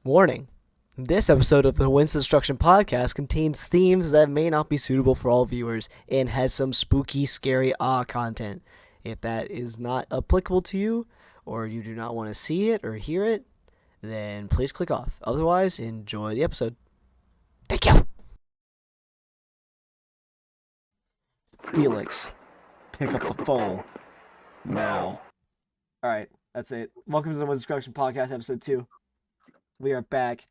Warning. This episode of the Winds Destruction podcast contains themes that may not be suitable for all viewers and has some spooky, scary, content. If that is not applicable to you, or you do not want to see it or hear it, then please click off. Otherwise, enjoy the episode. Thank you! Felix, pick up the phone now. Alright, that's it. Welcome to the Winds Destruction podcast, episode 2. We are back.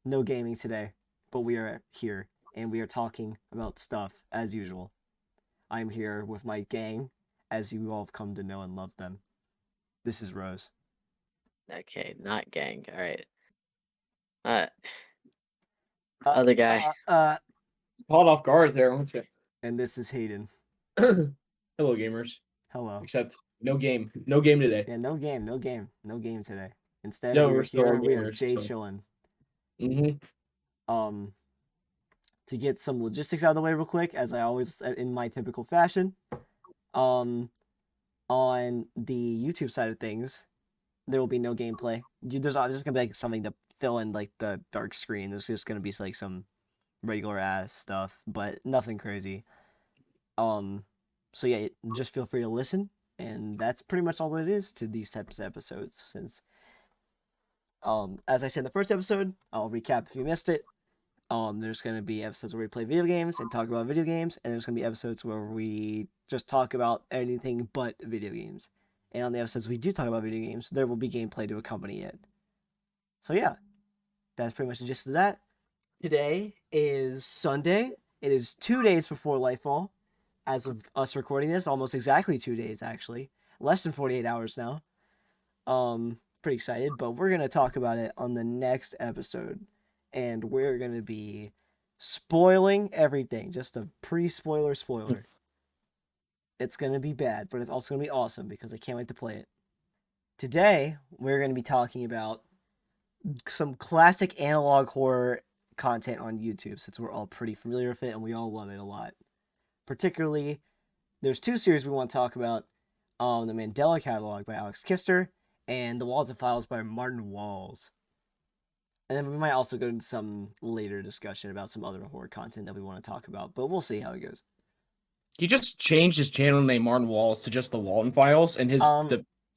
No gaming today, but we are here and we are talking about stuff as usual. I'm here with my gang, as you all have come to know and love them. This is Rose. Okay, not gang. All right. Other guy. Caught off guard there, aren't you? And this is Hayden. Hello, gamers. Hello. Except no game today. Yeah, no game today. Instead, No, we're we're still here. We are gamers, Jay so. chilling. Mm-hmm. To get some logistics out of the way real quick, as I always, in my typical fashion, on the YouTube side of things, there will be no gameplay. There's just gonna be like something to fill in like the dark screen. There's just gonna be like some regular ass stuff, but nothing crazy. So yeah, just feel free to listen, and that's pretty much all it is to these types of episodes. Since, as I said in the first episode, I'll recap if you missed it. There's going to be episodes where we play video games and talk about video games, and there's going to be episodes where we just talk about anything but video games. And on the episodes we do talk about video games, there will be gameplay to accompany it. So yeah, that's pretty much the gist of that. Today is Sunday. It is 2 days before Lightfall. As of us recording this, almost exactly 2 days, actually. Less than 48 hours now. Pretty excited, but we're going to talk about it on the next episode. And we're going to be spoiling everything. Just a pre-spoiler spoiler. It's going to be bad, but it's also going to be awesome because I can't wait to play it. Today, we're going to be talking about some classic analog horror content on YouTube, since we're all pretty familiar with it and we all love it a lot. Particularly, there's 2 series we want to talk about. The Mandela Catalogue by Alex Kister and the Walten Files by Martin Walls. And then we might also go into some later discussion about some other horror content that we want to talk about, but we'll see how it goes. He just changed his channel name, Martin Walls, to just the Walten Files, and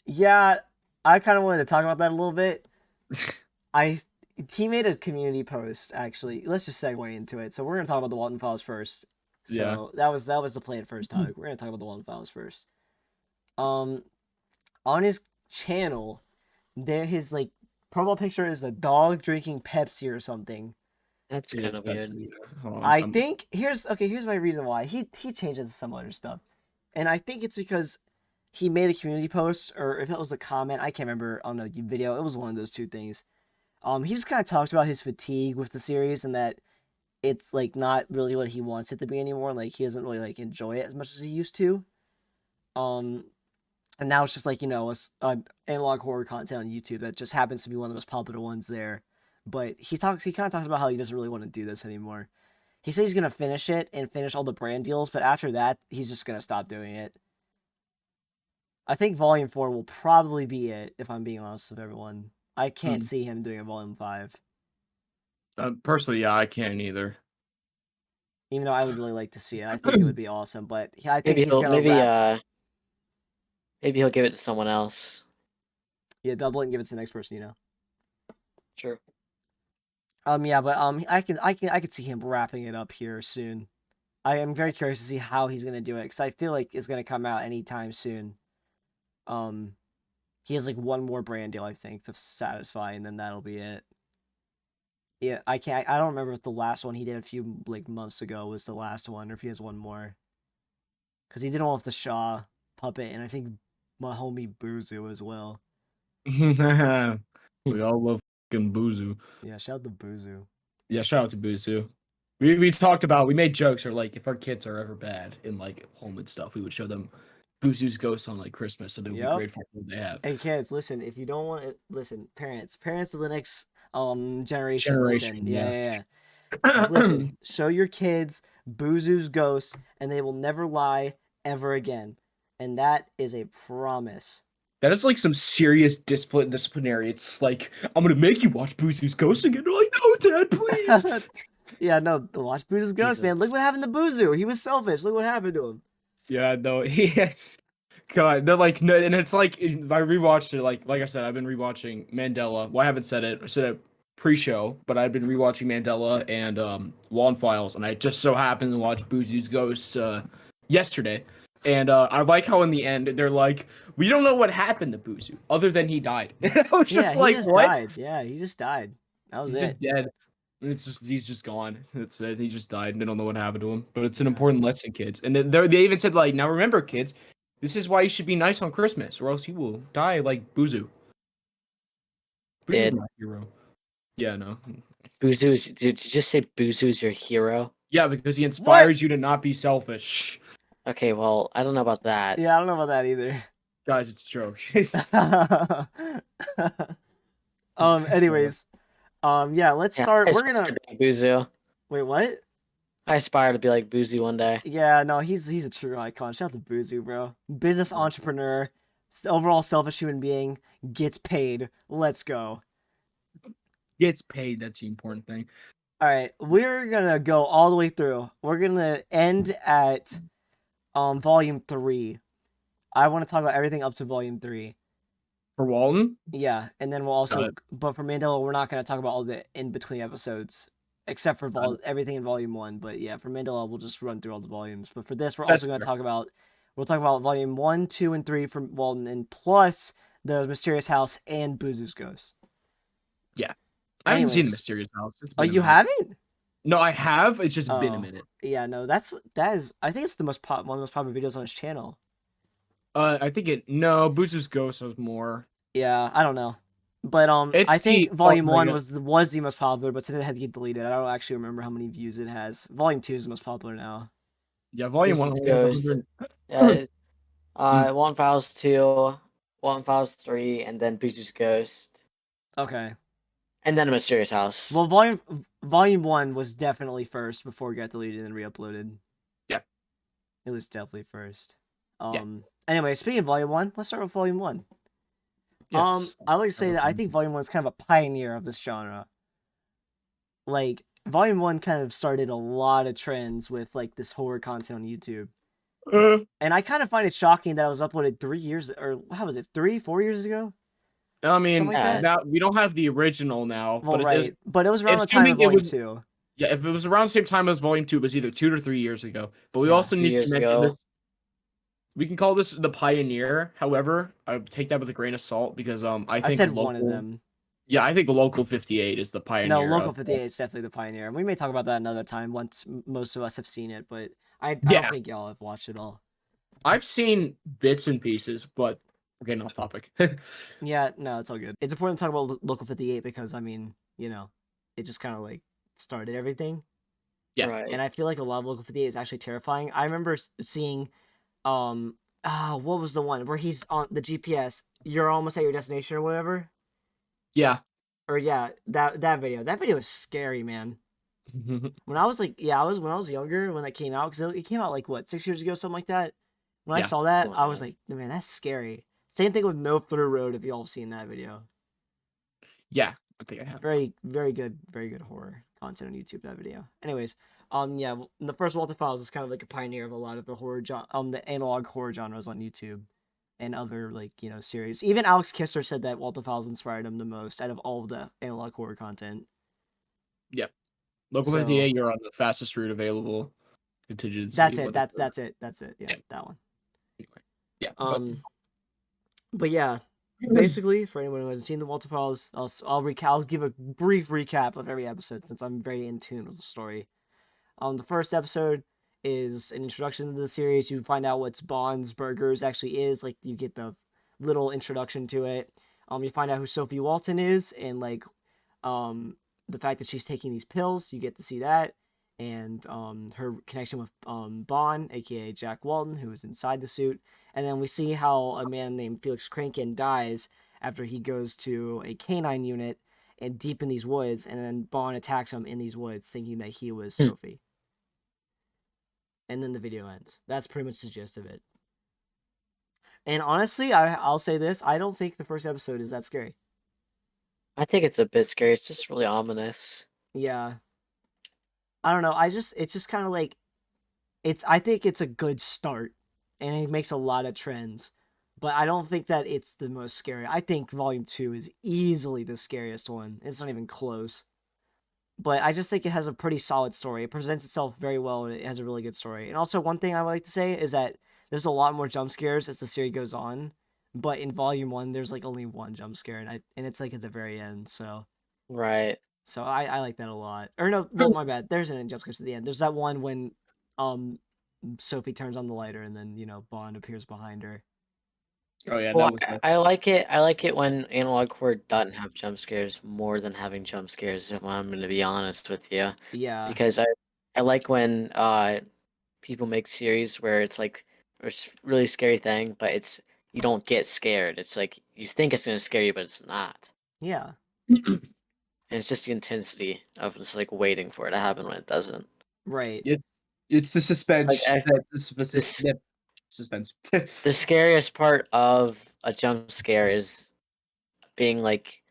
Yeah, I kind of wanted to talk about that a little bit. He made a community post, actually. Let's just segue into it. So we're gonna talk about the Walten Files first. So that was the plan first topic. We're gonna talk about the Walten Files first. On his channel, his profile picture is a dog drinking Pepsi or something. That's kind of weird. I think here's my reason why he changes some other stuff, and I think it's because he made a community post, or if it was a comment, I can't remember on a video. It was one of those 2 things. He just kind of talks about his fatigue with the series and that it's like not really what he wants it to be anymore. Like he doesn't really like enjoy it as much as he used to. And now it's just like, analog horror content on YouTube that just happens to be one of the most popular ones there. But he kind of talks about how he doesn't really want to do this anymore. He said he's going to finish it and finish all the brand deals, but after that, he's just going to stop doing it. I think Volume 4 will probably be it, if I'm being honest with everyone. I can't see him doing a Volume 5. Personally, yeah, I can't either. Even though I would really like to see it. I think it would be awesome, but I think Maybe he's going to wrap... Maybe he'll give it to someone else. Yeah, double it and give it to the next person, Sure. Yeah, but I could see him wrapping it up here soon. I am very curious to see how he's gonna do it, because I feel like it's gonna come out anytime soon. He has like one more brand deal, I think, to satisfy, and then that'll be it. Yeah, I don't remember if the last one he did a few months ago was the last one, or if he has one more. Because he did one with the Shaw puppet, and I think my homie Buzu as well. We all love fucking Buzu. Yeah, shout out to Buzu. Yeah, shout out to Buzu. We talked about, we made jokes, or like if our kids are ever bad in like home and stuff, we would show them Buzu's ghosts on like Christmas, and they would be grateful for what they have. Hey kids, listen, if you don't want it, listen, parents of the next generation. Listen. Yeah. Listen, show your kids Buzu's ghosts, and they will never lie ever again. And that is a promise. That is like some serious disciplinary. It's like, I'm gonna make you watch Buzu's Ghost again. They're like, no, Dad, please. Yeah, no, watch Buzu's Ghost, man. Look Jesus. what happened to Buzu. He was selfish. Look what happened to him. Yeah, no, yes. God, they're like, no, and it's like, I rewatched it. Like I said, I've been rewatching Mandela. Well, I haven't said it. I said it pre-show, but I've been rewatching Mandela and Walten Files, and I just so happened to watch Buzu's Ghosts yesterday. And I like how in the end they're like, we don't know what happened to Buzu other than he died. I was Yeah, just he like, just what? died. Yeah, he just died. That was He's it. just dead. It's just he's just gone. That's it. He just died. And they don't know what happened to him. But it's an Yeah. important lesson, kids. And then they even said like, now remember, kids, this is why you should be nice on Christmas, or else you will die like Buzu. Buzu's Did. my hero. Yeah, no. Buzu's. Did you just say Buzu's your hero? Yeah, because he inspires you to not be selfish. Okay, well, I don't know about that. Yeah, I don't know about that either. Guys, it's a joke. Anyways, yeah, let's Yeah, start. I We're aspire gonna to be like Buzu. wait. What? I aspire to be like Buzu one day. Yeah, no, he's a true icon. Shout out to Buzu, bro. Business entrepreneur, overall selfish human being, gets paid. Let's go. Gets paid, that's the important thing. All right, we're gonna go all the way through. We're gonna end at volume 3. I want to talk about everything up to volume 3. For Walten? Yeah, and then we'll also, but for Mandela, we're not gonna talk about all the in between episodes, except for everything in volume 1. But yeah, for Mandela, we'll just run through all the volumes. But for this, we're also gonna talk about volume 1, 2, and 3 from Walten, and plus the Mysterious House and Buzu's Ghost. Yeah. I haven't seen Anyways. Mysterious House. Oh, you haven't? No, I have. It's just been a Oh. minute. Yeah, no, that is. I think it's the one of the most popular videos on his channel. I think Buzu's Ghost was more. Yeah, I don't know, but It's I think the- Volume oh my 1 God. was the most popular, but since it had to get deleted, I don't actually remember how many views it has. Volume 2 is the most popular now. Yeah, Volume 1 Buzu's was Ghost. 100. Walten Files 2, Walten Files 3, and then Buzu's Ghost, Okay. and then a Mysterious House. Well, Volume 1 was definitely first before it got deleted and re-uploaded. Yeah. It was definitely first. Yeah. Anyway, speaking of Volume 1, let's start with Volume 1. Yes. I like to say that I think Volume 1 is kind of a pioneer of this genre. Like, Volume 1 kind of started a lot of trends with, like, this horror content on YouTube. And I kind of find it shocking that it was uploaded 3 years, or how was it, 4 years ago? I mean, Something like that? now we don't have the original now. Well, but right. But it was around the time of Volume 2. Yeah, if it was around the same time as Volume 2, it was either 2 to 3 years ago. But we Yeah, also 2 need to years mention ago. this. We can call this the pioneer. However, I would take that with a grain of salt because I think said one of them. Yeah, I think Local 58 is the pioneer. No, Local 58 is definitely the pioneer. And we may talk about that another time once most of us have seen it, but I don't think y'all have watched it all. I've seen bits and pieces, but we're getting off topic. Yeah, no, it's all good. It's important to talk about Local 58 because, I mean, you know, it just kind of like started everything. Yeah. Right. And I feel like a lot of Local 58 is actually terrifying. I remember seeing, what was the one where he's on the GPS? You're almost at your destination or whatever. Yeah. Or yeah, that video. That video is scary, man. When I was like, when I was younger when that came out, because it came out like what 6 years ago, something like that. When I saw that, I was like, man, that's scary. Same thing with No Through Road. If y'all have seen that video, Yeah, I think I have. very good horror content on YouTube. That video. Anyways, yeah, the first Walter Files is kind of like a pioneer of a lot of the the analog horror genres on YouTube, and other like series. Even Alex Kisser said that Walter Files inspired him the most out of all of the analog horror content. Yep. Local 58, you're on the fastest route available. Contingency. That's it. That's it. Yeah, that one. Anyway, yeah. But yeah, basically, for anyone who hasn't seen the Walter Files, I'll give a brief recap of every episode since I'm very in tune with the story. The first episode is an introduction to the series. You find out what Bond's Burgers actually is. Like, you get the little introduction to it. You find out who Sophie Walten is, and like, the fact that she's taking these pills. You get to see that, and her connection with Bond, aka Jack Walten, who is inside the suit. And then we see how a man named Felix Kranken dies after he goes to a canine unit and deep in these woods, and then Bond attacks him in these woods, thinking that he was Sophie. And then the video ends. That's pretty much the gist of it. And honestly, I'll say this: I don't think the first episode is that scary. I think it's a bit scary. It's just really ominous. Yeah, I don't know. It's just kind of like I think it's a good start, and it makes a lot of trends. But I don't think that it's the most scary. I think Volume 2 is easily the scariest one. It's not even close. But I just think it has a pretty solid story. It presents itself very well, and it has a really good story. And also, one thing I would like to say is that there's a lot more jump scares as the series goes on. But in Volume 1, there's like only one jump scare, and it's like at the very end. Right. So I like that a lot. Or no, well, my bad. There's an jump scare at the end. There's that one when um Sophie turns on the lighter, and then Bond appears behind her. Oh yeah, Well, that was the... I like it. I like it when analog horror doesn't have jump scares more than having jump scares. If I'm going to be honest with you, Yeah, because I like when people make series where it's like it's a really scary thing, but it's you don't get scared. It's like you think it's going to scare you, but it's not. yeah, And it's just the intensity of just like waiting for it to happen when it doesn't. right. It's the Like suspense that this suspense. the scariest part of a jump scare is being like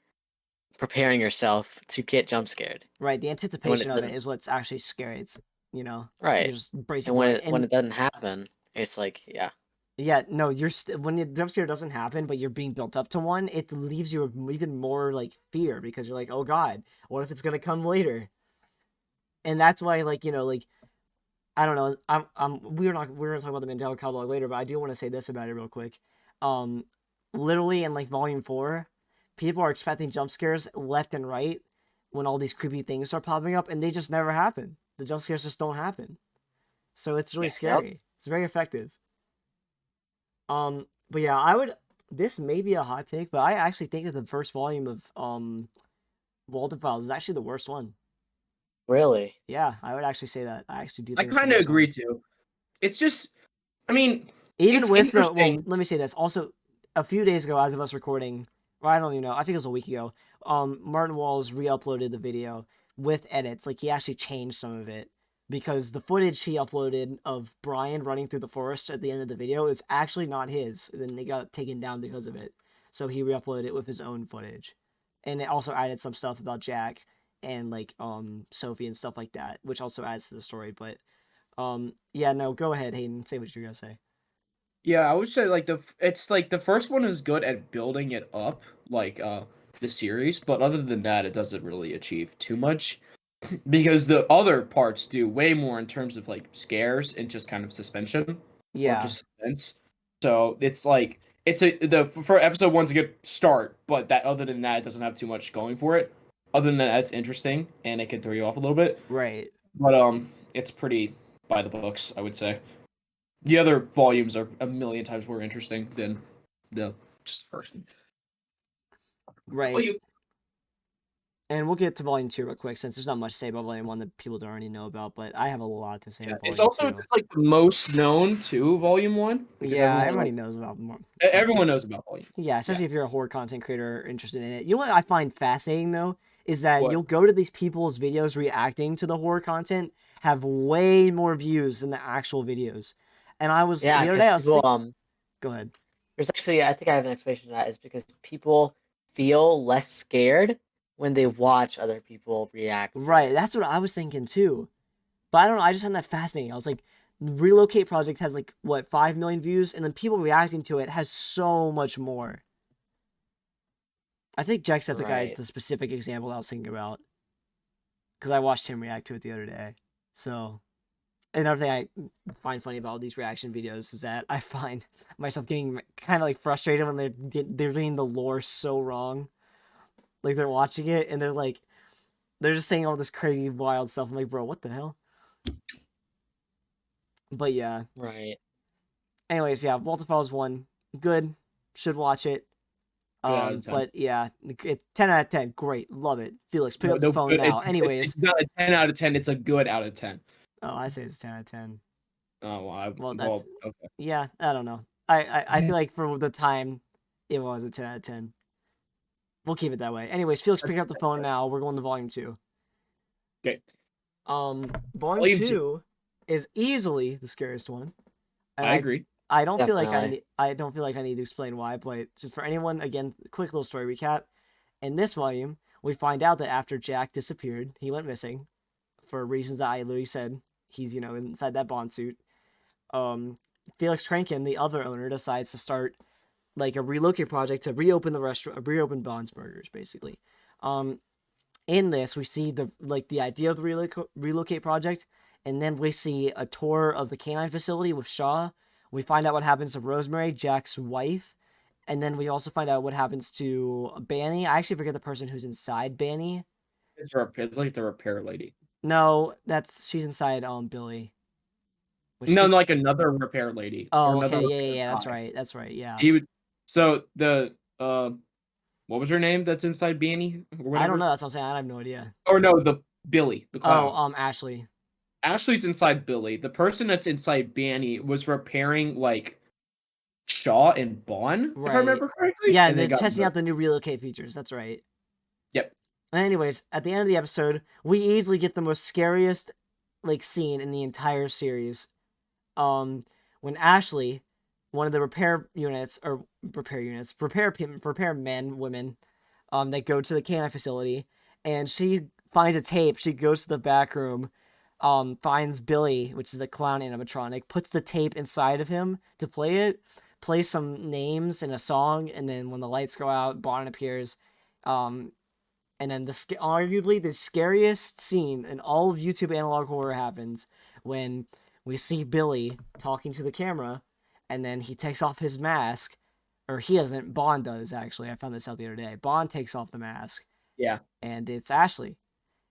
preparing yourself to get jump scared. Right, the And when anticipation it of it doesn't, is what's actually scary. It's you're right. just bracing And for when it, it and doesn't happen, it's like, yeah. yeah, no, when the jump scare doesn't happen, but you're being built up to one, it leaves you with even more like fear because you're like, oh god, what if it's gonna come later? And that's why, like like I don't know, we're gonna talk about the Mandela Catalogue later, but I do want to say this about it real quick. Um, Literally in like Volume 4, people are expecting jump scares left and right when all these creepy things start popping up, and they just never happen. The jump scares just don't happen. So it's really Yep. scary. It's very effective. But yeah, I would. This may be a hot take, but I actually think that the first volume of Walten Files is actually the worst one. Really? Yeah, I would actually say that. I actually do I think it's the kind of worst one. agree too. It's just, I mean, Even it's with the interesting. let me say this. Also, a few days ago, as of us recording, or I don't even know. I think it was a week ago. Martin Walls re-uploaded the video with edits. Like he actually changed some of it because the footage he uploaded of Brian running through the forest at the end of the video is actually not his. Then they got taken down because of it. So he re-uploaded it with his own footage, and it also added some stuff about Jack and like Sophie and stuff like that, which also adds to the story. But yeah, no, go ahead, Hayden. Say what you're gonna say. Yeah, I would say like it's like the first one is good at building it up, like the series, but other than that, it doesn't really achieve too much because the other parts do way more in terms of like scares and just kind of suspension or Yeah, just suspense. So it's like it's a the for episode one's a good start, but that other than that, it doesn't have too much going for it. Other than that, it's interesting and it can throw you off a little bit, right. but it's pretty by the books, I would say. The other volumes are a million times more interesting than the just the first. Oh, Right. you And we'll get to Volume 2 real quick since there's not much to say about Volume 1 that people don't already know about, but I have a lot to say yeah. on It's Volume also 2. just like the most known to Volume One because Yeah, everyone everybody knows about more. everyone knows about Volume. Yeah, Yeah. especially if you're a horror content creator interested in it. You know what I find fascinating though is that What? you'll go to these people's videos reacting to the horror content have way more views than the actual videos. And I was Yeah, the other because day I was people think, go ahead. there's actually I think I have an explanation to that is because people feel less scared when they watch other people react to Right, it. that's what I was thinking too. But I don't know. I just found that fascinating. I was like, Relocate Project has like what 5 million views, and then people reacting to it has so much more. I think Jacksepticeye is Right. the specific example I was thinking about because I watched him react to it the other day. So another thing I find funny about all these reaction videos is that I find myself getting kind of like frustrated when they're getting the lore so wrong. Like they're watching it and they're just saying all this crazy wild stuff. I'm like, bro, what the hell? But yeah. Right. Anyways, yeah, Walter Falls 1, good, should watch it. Good out of 10. But yeah, it's 10 out of 10, great, love it. Felix, pick No, up the no, phone good. now. It's Anyways, not a 10 out of 10. It's a good out of 10. oh, I say it's 10 out of 10. Oh, Well, that's well, okay. yeah, I don't know. I feel like for the time, it was a 10 out of 10. We'll keep it that way. Anyways, Felix, pick up the phone now. We're going to Volume 2. Okay. Volume Volume 2. 2 is easily the scariest one, and I agree. I don't feel like Definitely. I don't feel like I need to explain why, but just for anyone, again, quick little story recap. In this volume, we find out that after Jack disappeared, he went missing for reasons that I literally said. He's, inside that bond suit. Um, Felix Kranken, the other owner, decides to start like a relocate project to reopen the restaurant, reopen Bond's Burgers, basically. Um, in this, we see the idea of the relocate project, and then we see a tour of the canine facility with Shaw. We find out what happens to Rosemary, Jack's wife, and then we also find out what happens to Banny. I actually forget the person who's inside Banny. It's like the repair lady. No, she's inside Billy. Which No, the, like another repair lady or oh, another okay, repair yeah, guy. that's right, yeah. He would. So the what was her name? That's inside Banny or I don't whatever. know. That's what I'm saying. I have no idea. Or no, the Billy, the Oh, clown. Ashley. Ashley's inside Billy. The person that's inside Banny was repairing like Shaw and Bond, if I Right. remember correctly, Yeah, and they they're got testing murdered. out the new relocate features. That's right. Yep. Anyways, at the end of the episode, we easily get the most scariest scene in the entire series. Um, when Ashley, one of the repair men, women, that go to the canine facility, and she finds a tape. She goes to the back room, finds Billy, which is a clown animatronic, puts the tape inside of him to play it, plays some names and a song, and then when the lights go out, Bond appears. Um, and then arguably the scariest scene in all of YouTube analog horror happens when we see Billy talking to the camera, and then he takes off his mask, or he doesn't. Bond does actually. I found this out the other day. Bond takes off the mask, Yeah. and it's Ashley,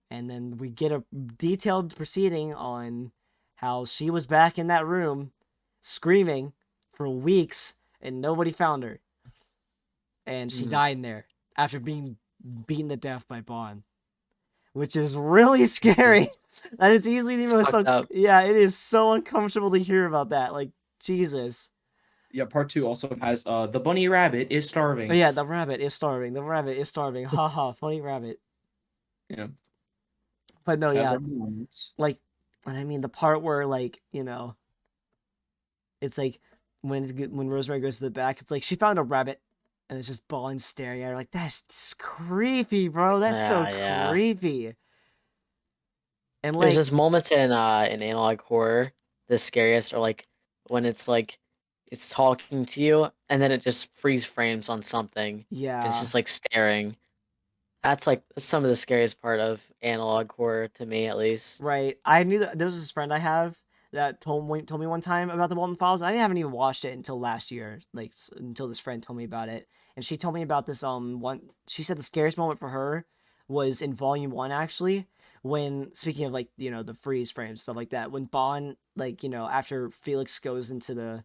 and then we get a detailed proceeding on how she was back in that room, screaming for weeks, and nobody found her, and she Mhm. died in there after being beaten to death by Bond, which is really scary. That is easily the It's most fucked up. yeah, it is so uncomfortable to hear about that. Like Jesus. Yeah. Part 2 also has the bunny rabbit is Oh starving. yeah, the rabbit is starving. The rabbit is starving. Ha ha, funny rabbit. Yeah. But no, Has yeah, our moments. like, and I mean the part where it's like when Rosemary goes to the back, it's like she found a rabbit, and it's just Bond staring at her like that's creepy, bro. That's so Yeah. creepy. And There's like, this moments in analog horror, the scariest are like when it's like it's talking to you and then it just freeze frames on something and it's yeah, just like staring. That's some of the scariest part of analog horror to me at least. right. I knew that there was this friend I have that told me one time about the Walten Files. I haven't even watched it until last year, until this friend told me about it, and she told me about this one. She said the scariest moment for her was in Volume 1, actually. When speaking of the freeze frames stuff like that, when Bond after Felix goes into the,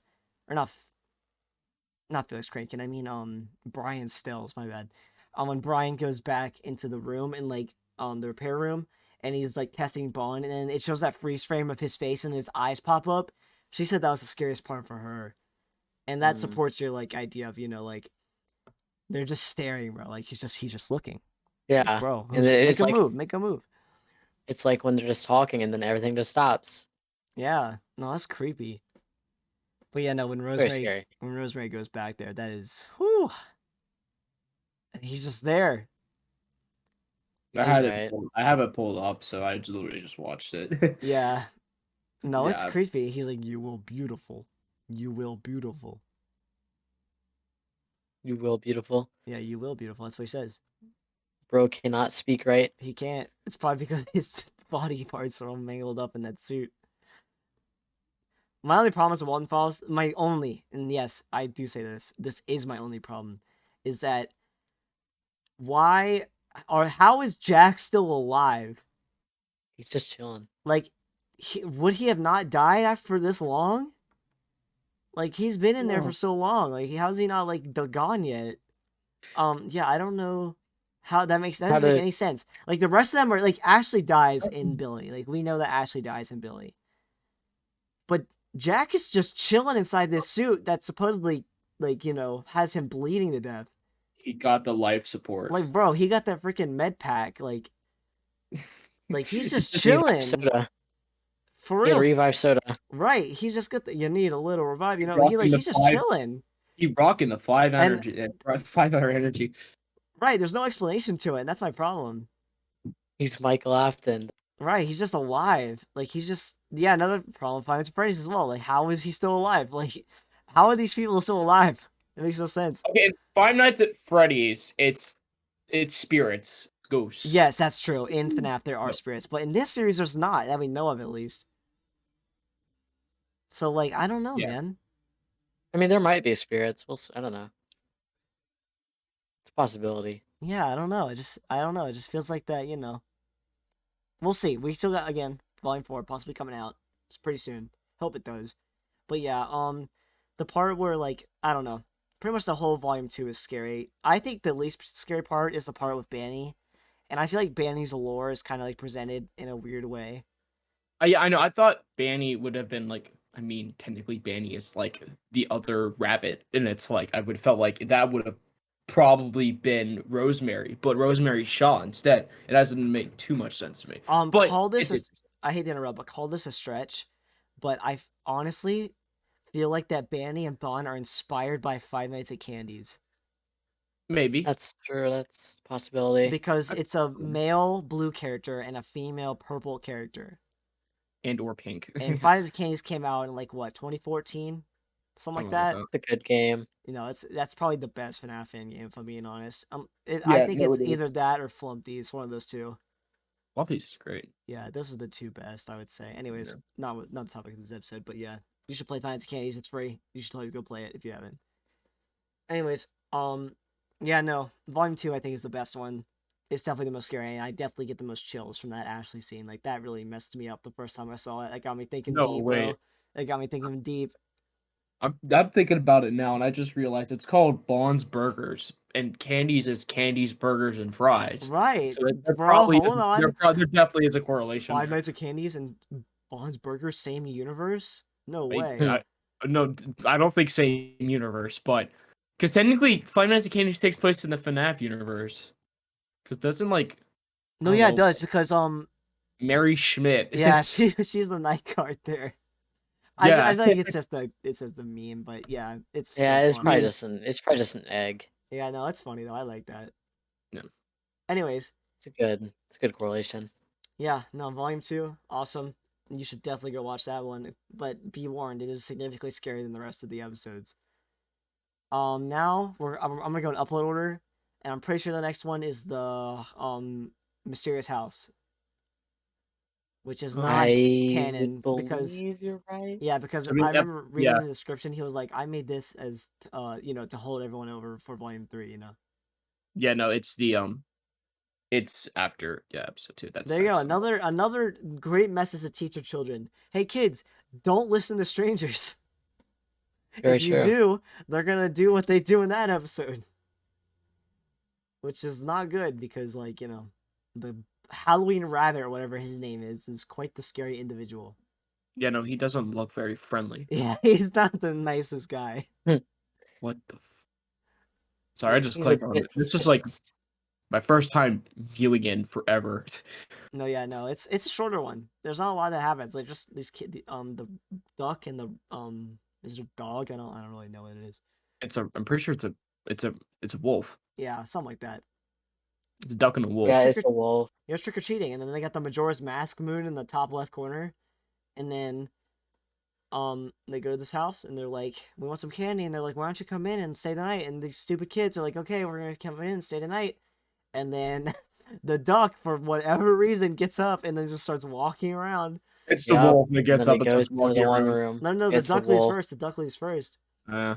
or not Felix Crankin, I mean Brian Stills, my bad. When Brian goes back into the room and the repair room, and he's like testing Bond, and then it shows that freeze frame of his face and his eyes pop up. She said that was the scariest part for her, and that Mm. supports your idea of they're just staring, bro. Like he's just looking. Like, Yeah. bro, And make it's a like move, make a move. it's like when they're just talking and then everything just stops. Yeah, no, that's creepy. But yeah, no, Very scary. When Rosemary goes back there, that is whew. He's just there. And Right. I have it pulled up, so I literally just watched it. yeah, no, it's Yeah. creepy. He's like, "You will beautiful, you will beautiful." You will beautiful. Yeah, you will beautiful. That's what he says. Bro cannot speak right. He can't. It's probably because his body parts are all mangled up in that suit. My only problem with Walden Falls, and yes, I do say this. This is my only problem, is that why or how is Jack still alive? He's just chilling. Like, would he have not died after this long? Like, he's been in there for so long. Like, how's he not gone yet? Yeah, I don't know how that How doesn't make to any sense. Like the rest of them are Ashley dies in Billy. Like we know that Ashley dies in Billy. But Jack is just chilling inside this suit that supposedly has him bleeding to death. He got the life support. Like, bro, he got that freaking med pack. Like he's just He's like chilling. soda. For Yeah, real. revive soda. Right. He's just got you need a little revive. You know, Rocking the he's just five. chilling. He rocking the 5 And energy, 5-hour energy. right, there's no explanation to it, and that's my problem. He's Michael Afton. Right, he's just alive. Like he's just another problem. Finance Freddy's as well. Like how is he still alive? Like how are these people still alive? It makes no sense. Okay, in Five Nights at Freddy's, it's spirits, ghosts. Yes, that's true. In FNAF there are spirits, but in this series there's not that we know of at least. So like I don't know, Yeah. man. I mean, there might be spirits. I don't know. It's a possibility. Yeah, I don't know. I don't know. It just feels like that, We'll see. We still got again Volume 4 possibly coming out. It's pretty soon. Hope it does. But yeah, the part where like I don't know, pretty much the whole Volume 2 is scary. I think the least scary part is the part with Banny, and I feel like Banny's lore is kind of like presented in a weird way. Yeah, I know. I thought Banny would have been like. I mean, technically, Banny is like the other rabbit, and it's like I would have felt like that would have probably been Rosemary, but Rosemary shot instead. It doesn't make too much sense to me. But Call this it did. I hate to interrupt, but call this a stretch. But honestly feel like that Banny and Bon are inspired by Five Nights at Candy's. Maybe. That's true. That's a possibility. Because it's a male blue character and a female purple character. And or pink. And Five Nights at Candy's came out in like what, 2014? Something like that. It's a good game. You know, that's probably the best FNAF fan game if I'm being honest. I Yeah, think no, it's it is. either that or Flumpty. It's one of those two. One Piece is great. Yeah, those are the two best, I would say. Anyways, Yeah. not the topic of this episode, but yeah, you should play Five Nights at Candy's. It's free. You should totally go play it if you haven't. Anyways, yeah, no, Volume 2 I think is the best one. It's definitely the most scary, and I definitely get the most chills from that Ashley scene. Like that really messed me up the first time I saw it. That got me thinking No deep, way. bro. That got me thinking deep. I'm thinking about it now, and I just realized it's called Bond's Burgers, and Candy's is Candy's Burgers and Fries. Right, So there bro. probably is, Hold on. there definitely is a correlation. Five Nights at Candy's and Bond's Burgers, same universe? No way. No, I don't think same universe, but because technically Five Nights at Candy's takes place in the FNAF universe. Because doesn't like No, I don't yeah, it know, does because Mary Schmidt. yeah, she's the night guard there. I Yeah. feel like it's just a meme, but yeah, it's Yeah, so it's funny. probably just an egg. Yeah, no, it's funny though. I like that. Yeah. Anyways, It's a good correlation. yeah, no, Volume 2, awesome. You should definitely go watch that one. But be warned, it is significantly scarier than the rest of the episodes. Now I'm gonna go in upload order, and I'm pretty sure the next one is the Mysterious House, which is not I canon believe because you're right. yeah, because I mean, I remember reading yeah. the description. He was like, I made this as to hold everyone over for Volume 3. Yeah, no, it's the it's after episode 2. That's There you go. episode Another great message to teach your children. Hey kids, don't listen to strangers. Very If you true. do, they're gonna do what they do in that episode, which is not good because the Halloween rabbit or whatever his name is quite the scary individual. Yeah, no, he doesn't look very friendly. Yeah, he's not the nicest guy. What the Sorry, I just He's clicked a on bit it. It's just like suspicious. my first time viewing in forever. No, yeah, no, it's a shorter one. There's not a lot that happens. Like just these the duck and the is it a dog? I don't really know what it is. I'm pretty sure it's a wolf. Yeah, something like that. It's a duck and a wolf. Yeah, Trick it's or- a wolf. It was trick or treating, and then they got the Majora's Mask moon in the top left corner, and then they go to this house and they're like, we want some candy, and they're like, why don't you come in and stay the night? And these stupid kids are like, okay, we're gonna come in and stay the night. And then the duck, for whatever reason, gets up and then just starts walking around. It's the Yep. wolf that gets And up then and it goes starts to the walking one around. room. No, the It's a duck leaves wolf. first. The duck leaves first. Uh,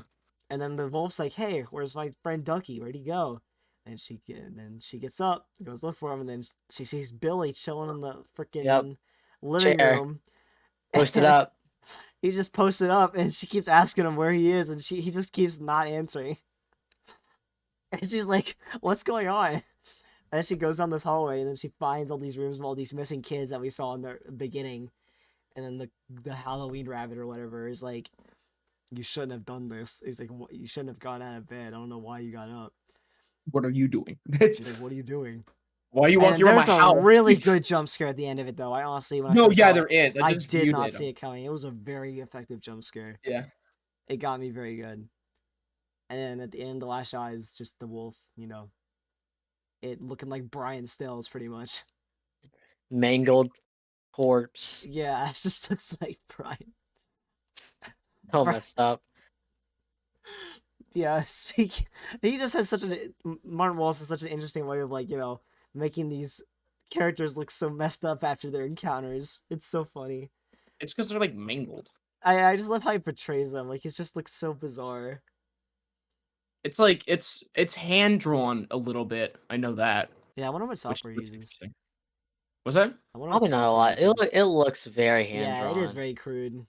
And then the wolf's like, hey, where's my friend Ducky? Where'd he go? And she gets up, goes look for him, and then she sees Billy chilling in the freaking living Chair. room. Post it up. He just posted up, and she keeps asking him where he is, and he just keeps not answering. And she's like, "What's going on?" And then she goes down this hallway, and then she finds all these rooms of all these missing kids that we saw in the beginning. And then the Halloween rabbit or whatever is like, "You shouldn't have done this." He's like, "You shouldn't have gone out of bed. I don't know why you got up." what are you doing? He's like, "What are you doing?" Why are you And walking around my there's a house? really good jump scare at the end of it, though. I honestly, when I No, first yeah, saw there it, is. I I just did not muted see him. it coming. It was a very effective jump scare. Yeah. It got me very good. And then at the end, the last shot is just the wolf, it looking like Brian Stills, pretty much. Mangled corpse. Yeah, it just looks like Brian. So Bri- messed up. Yeah, he just has Martin Wallace has such an interesting way of making these characters look so messed up after their encounters. It's so funny. It's because they're like mangled. I just love how he portrays them. Like, he just looks so bizarre. It's like it's hand drawn a little bit. I know that. Yeah, I wonder what Which software he looks uses. interesting. Was that? I wonder what Probably not a software lot. he uses. It looks very hand Yeah, drawn. it is very crude.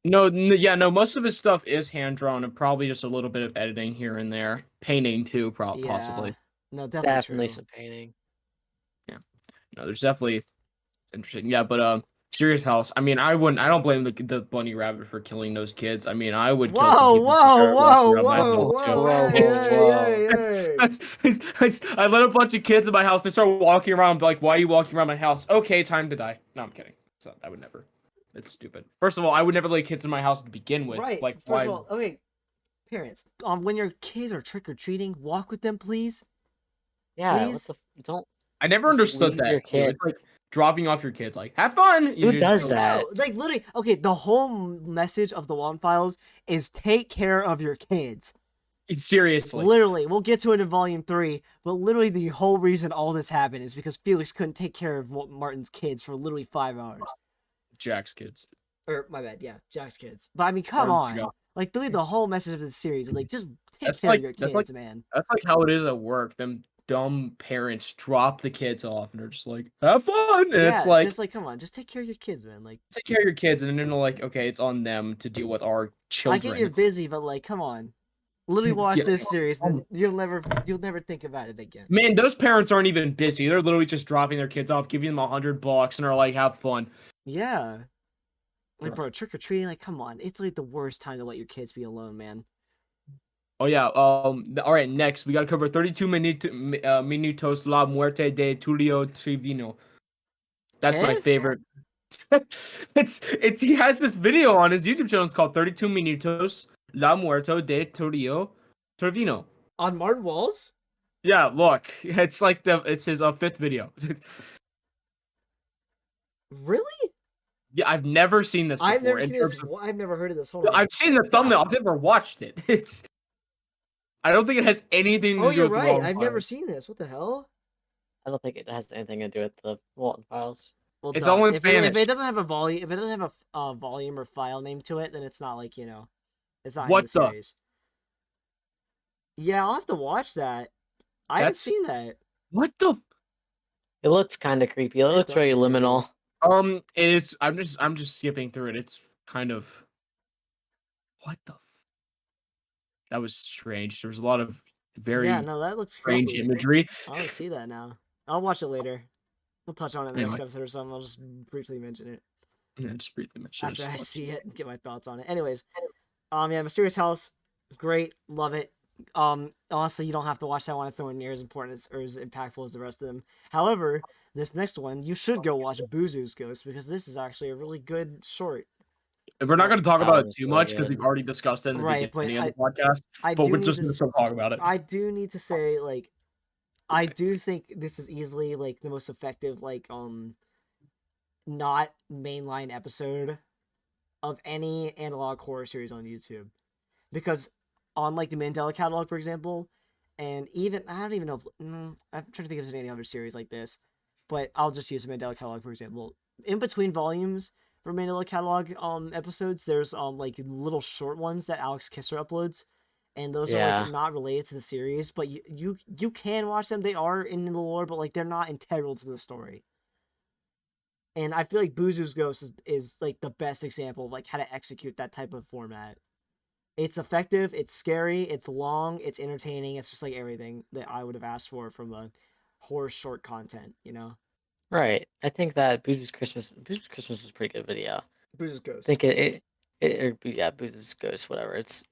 No, yeah, no. Most of his stuff is hand drawn, and probably just a little bit of editing here and there, painting too, Yeah. possibly. No, definitely Definitely true. some painting. Yeah, no, there's definitely interesting. Yeah, but Serious House. I mean, I don't blame the bunny rabbit for killing those kids. I mean, I would kill some Whoa, people whoa, walking whoa, around my whoa, house too. whoa, Whoa, hey, whoa, hey, whoa. hey, hey. I let a bunch of kids in my house. They start walking around, like, why are you walking around my house? Okay, time to die. No, I'm kidding. I would never. It's stupid. First of all, I would never let kids in my house to begin with. Right. Like, First why? of all, okay, parents, when your kids are trick or treating, walk with them, please. Yeah, Please? don't I never just understood leave your that. Too. kid. It's like dropping off your kids. Like, have fun. Who does that? No, like literally. Okay, the whole message of the Walten Files is take care of your kids. Seriously. Literally, we'll get to it in Volume 3, but literally the whole reason all this happened is because Felix couldn't take care of Martin's kids for literally 5 hours. Jack's kids. Or, my bad, yeah, Jack's kids. But I mean, come on. Like, literally the whole message of the series is like, just take care of your kids, man. That's like how it is at work. Them dumb parents drop the kids off and they're just like, have fun. And Yeah, it's like, just like, come on, just take care of your kids, man. Like, take care of your kids. And then they're like, okay, it's on them to deal with our children. I get you're busy, but like, come on. Literally watch Yeah. this series, then you'll never think about it again. Man, those parents aren't even busy. They're literally just dropping their kids off, giving them $100 and are like, have fun. Yeah. Like, bro, trick or treating, like, come on. It's like the worst time to let your kids be alone, man. Oh yeah. All right. Next, we gotta cover 32 minutos la muerte de Tulio Trevino. That's my Okay. favorite. It's he has this video on his YouTube channel. It's called 32 minutos la muerte de Tulio Trevino. On Martin Walls? Yeah, look, it's like it's his fifth video. Really? Yeah, I've never seen this before. I've never seen this. I've never heard of this. Hold on. I've seen the thumbnail. I've never watched it. I don't think it has anything to Oh, do you're with the right. Walten I've Files. never seen this. What the hell? I don't think it has anything to do with the Walten Files. Well, It's duh. all in If Spanish. it doesn't have a volume, if it doesn't have a volume or file name to it, then it's not like, it's not What any the? series. Yeah, I'll have to watch that. I haven't That's- seen that. What the? It looks kind of creepy. It looks does very look creepy. liminal. It is. I'm just skipping through it. It's kind of. What the? That was strange. There was a lot of very Yeah, no, that looks strange creepy. imagery. I want to see that now. I'll watch it later. We'll touch on it in the next Anyway. episode or something. I'll just briefly mention it Yeah, just briefly mention. after I Just see it and get my thoughts on it. Anyways, yeah, Mysterious House, great, love it. Honestly, you don't have to watch that one. It's nowhere near as important or as impactful as the rest of them. However, this next one, you should go watch Buzu's Ghost because this is actually a really good short. We're not going to talk That about it was too really much because good. we've already discussed it in the Right, beginning but of the podcast. I But do we're need just to going to still talk about it. I do need to say, like, I do think this is easily like the most effective, like, not mainline episode of any analog horror series on YouTube. Because on, like, the Mandela Catalogue, for example, and even, I don't even know if, I'm trying to think of any other series like this, but I'll just use the Mandela Catalogue, for example. In between volumes for Mandela Catalogue episodes, there's like little short ones that Alex Kisser uploads, and those are Yeah. like not related to the series, but you can watch them. They are in the lore, but like they're not integral to the story. And I feel like Buzu's Ghost is like the best example of like how to execute that type of format. It's effective, it's scary, it's long, it's entertaining. It's just like everything that I would have asked for from a horror short content, Right. I think that Booze's Christmas is a pretty good video. Buzu's I Ghost. think Booze's Ghost, whatever. It's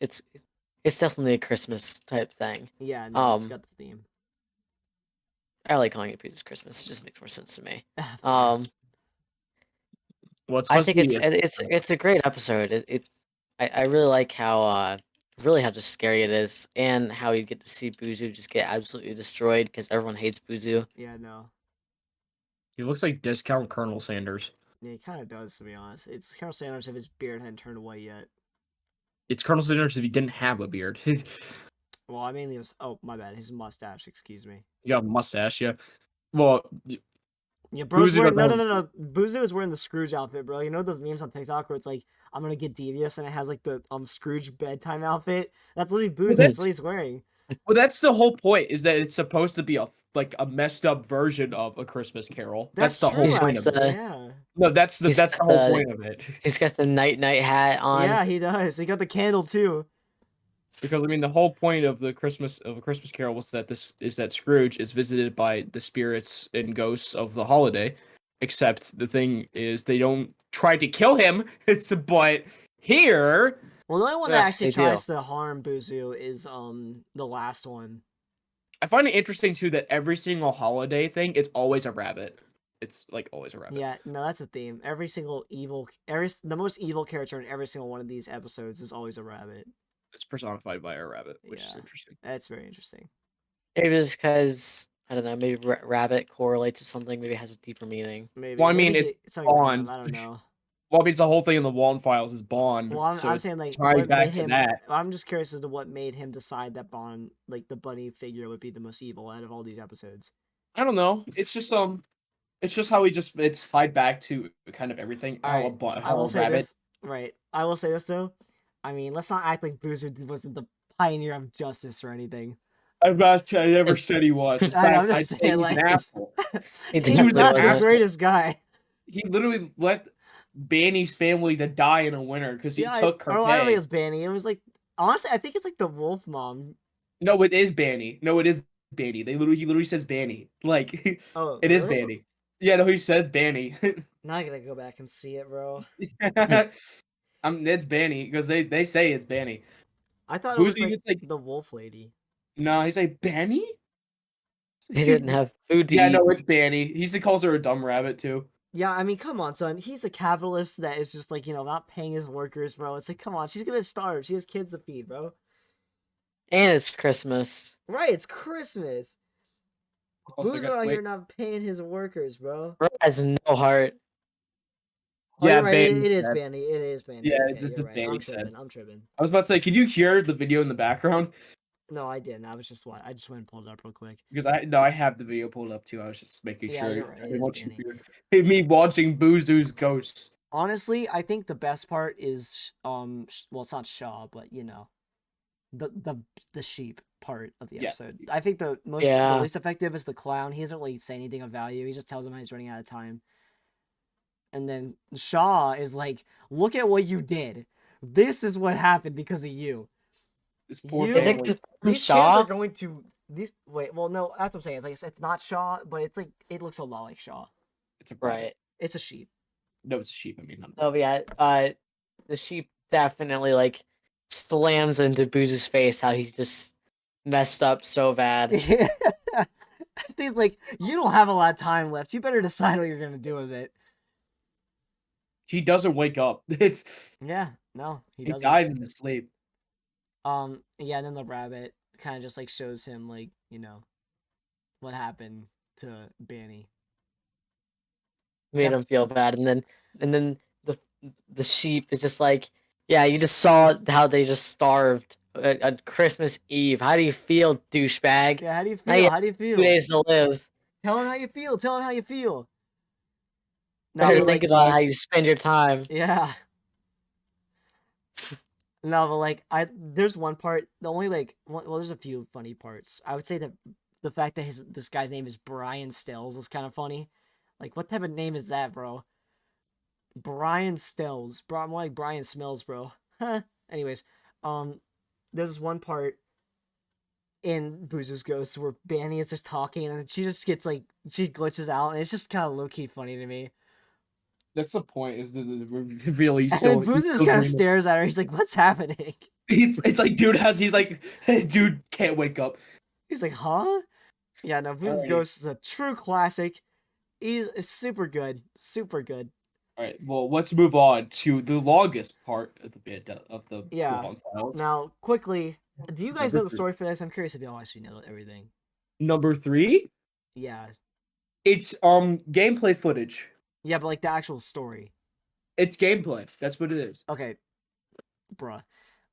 definitely a Christmas type thing. Yeah, no, it's Um, got the theme. I like calling it Buzu's Christmas. It just makes more sense to me. Um, Well, it's I supposed think to be. it's a great episode. I really like how just scary it is, and how you get to see Buzu just get absolutely destroyed because everyone hates Buzu. Yeah, no. He looks like discount Colonel Sanders. Yeah, he kind of does, to be honest. It's Colonel Sanders if his beard hadn't turned white yet. It's Colonel Sanders if he didn't have a beard. He Well, I mainly was. Oh, my bad. His mustache. Excuse me. got a mustache, yeah. Well, Yeah, bro's Buzu wearing. No, no, doesn't no, no. Buzu is wearing the Scrooge outfit, bro. You know those memes on TikTok where it's like, I'm gonna get devious, and it has like the Scrooge bedtime outfit. That's literally Buzu. That's that's- what he's wearing. well, that's the whole point. Is that it's supposed to be a messed up version of A Christmas Carol. That's the true, whole point of it. actually, yeah. No, that's the He's that's the got whole the- point of it. He's got the night hat on. Yeah, he does. He got the candle too. Because I mean, the whole point of A Christmas Carol was that that Scrooge is visited by the spirits and ghosts of the holiday. Except the thing is, they don't try to kill him. But here, Well, the only one Yeah, that actually they do. tries to harm Buzu is the last one. I find it interesting too that every single holiday thing, it's always a rabbit. It's like always a rabbit. Yeah, no, that's a theme. The most evil character in every single one of these episodes is always a rabbit. It's personified by a rabbit, which is Yeah. interesting. That's very interesting. Maybe it's because I don't know. Maybe rabbit correlates to something. Maybe it has a deeper meaning. Maybe. Well, I mean, maybe it's something random, Bond. I don't know. Well, I mean, it's the whole thing in the Walten files is Bond. Well, so I'm it's saying like tied what back made to him. that. I'm just curious as to what made him decide that Bond, like the bunny figure, would be the most evil out of all these episodes. I don't know. It's just how it's tied back to kind of everything. All right, I How will a say rabbit. this. Right, I will say this though. I mean, let's not act like Boozer wasn't the pioneer of justice or anything. I never said he was. In I'm fact, just I'd say saying, he's an like- asshole. He He's definitely not was the a- greatest guy. He literally left Banny's family to die in a winter because he took her I don't think pay. it's Banny. It was like honestly, I think it's like the wolf mom. No, it is Banny. No, it is Banny. He literally says Banny. Like Oh, it is really? Banny. Yeah, no, he says Banny. Now I gotta go back and see it, bro. It's Banny because they say it's Banny. I thought it was Boozy like, gets, like- the wolf lady. No, he's like Banny. He didn't have food to Yeah, eat. no, it's Banny. He calls her a dumb rabbit too. Yeah, I mean, come on, son. He's a capitalist that is just like, not paying his workers, bro. It's like, come on, she's gonna starve. She has kids to feed, bro. And it's Christmas. Right, it's Christmas. Also, Boozer out here not paying his workers, bro. Bro has no heart. Oh, Yeah, you're right. Banny It is said. Banny. It is Banny. Yeah, Okay, it's just you're right. Banny I'm said. tripping. I'm tripping. I was about to say, can you hear the video in the background? No, I didn't. I just went and pulled it up real quick. Because I have the video pulled up too. I was just making Yeah, sure. you're right, it I is want you Banny. to hear me watching Boozu's ghosts. Honestly, I think the best part is well, it's not Shaw, but the sheep part of the Yeah. episode. I think the Yeah. least effective is the clown. He doesn't really say anything of value. He just tells him how he's running out of time. And then Shaw is like, "Look at what you did. This is what happened because of you. This poor You- Is it family. confirmed These kids Shaw? are going to these. Wait, well, no, that's what I'm saying. It's not Shaw, but it's like it looks a lot like Shaw. It's a rabbit. Right. It's a sheep. No, it's a sheep. I mean, not a Oh yeah. The sheep definitely like slams into Booze's face how he's just messed up so bad. He's like, you don't have a lot of time left. You better decide what you're gonna do with it. He doesn't wake up. Yeah, no, he He doesn't. died in his sleep. Yeah, and then the rabbit kind of just like shows him like, what happened to Banny. Made Yep. him feel bad, and then the sheep is just like, yeah, you just saw how they just starved on Christmas Eve. How do you feel, douchebag? Yeah, how do you Now feel? you How do you 2 feel? days to live. Tell him how you feel. Tell him how you feel. No, Better but, think like, about how you spend your time. yeah. No, but like there's one part. The only there's a few funny parts. I would say that the fact that this guy's name is Brian Stills is kind of funny. Like, what type of name is that, bro? Brian Stills, bro. More like Brian Smells, bro. Huh. Anyways, there's one part in Boozu's Ghost where Banny is just talking and she just gets like she glitches out and it's just kind of low key funny to me. That's the point. Is the reveal? He's And still. then he's Boozu just still kind of dreaming. stares at her. He's like, "What's happening?" It's like dude can't wake up. He's like, "Huh?" Yeah, no, Who's Alrighty. Ghost is a true classic. It's super good. Super good. All right. Well, let's move on to the longest part of the Yeah. long files. Now, quickly, do you guys Number know the 3. story for this? I'm curious if y'all actually know everything. Number 3. Yeah. It's gameplay footage. Yeah, but like the actual story. It's gameplay. That's what it is. Okay. Bruh.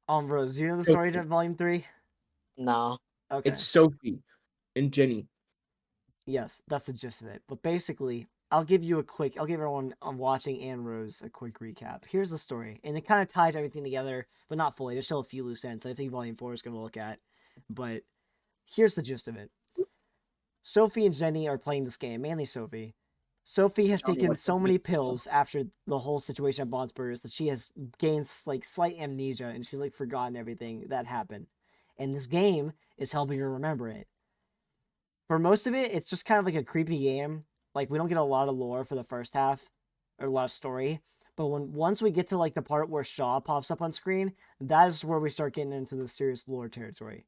Rose, do you know the story Okay. to Volume 3? No. Okay. It's Sophie and Jenny. Yes, that's the gist of it. But basically, I'll give everyone watching and Rose a quick recap. Here's the story, and it kind of ties everything together, but not fully. There's still a few loose ends that I think Volume 4 is going to look at. But here's the gist of it. Sophie and Jenny are playing this game, mainly Sophie. Sophie has Tell me taken what so the many gist is. pills after the whole situation at Bob's Burgers that she has gained like slight amnesia, and she's like forgotten everything that happened. And this game is helping her remember it. For most of it, it's just kind of like a creepy game. Like we don't get a lot of lore for the first half, or a lot of story. But once we get to like the part where Shaw pops up on screen, that is where we start getting into the serious lore territory.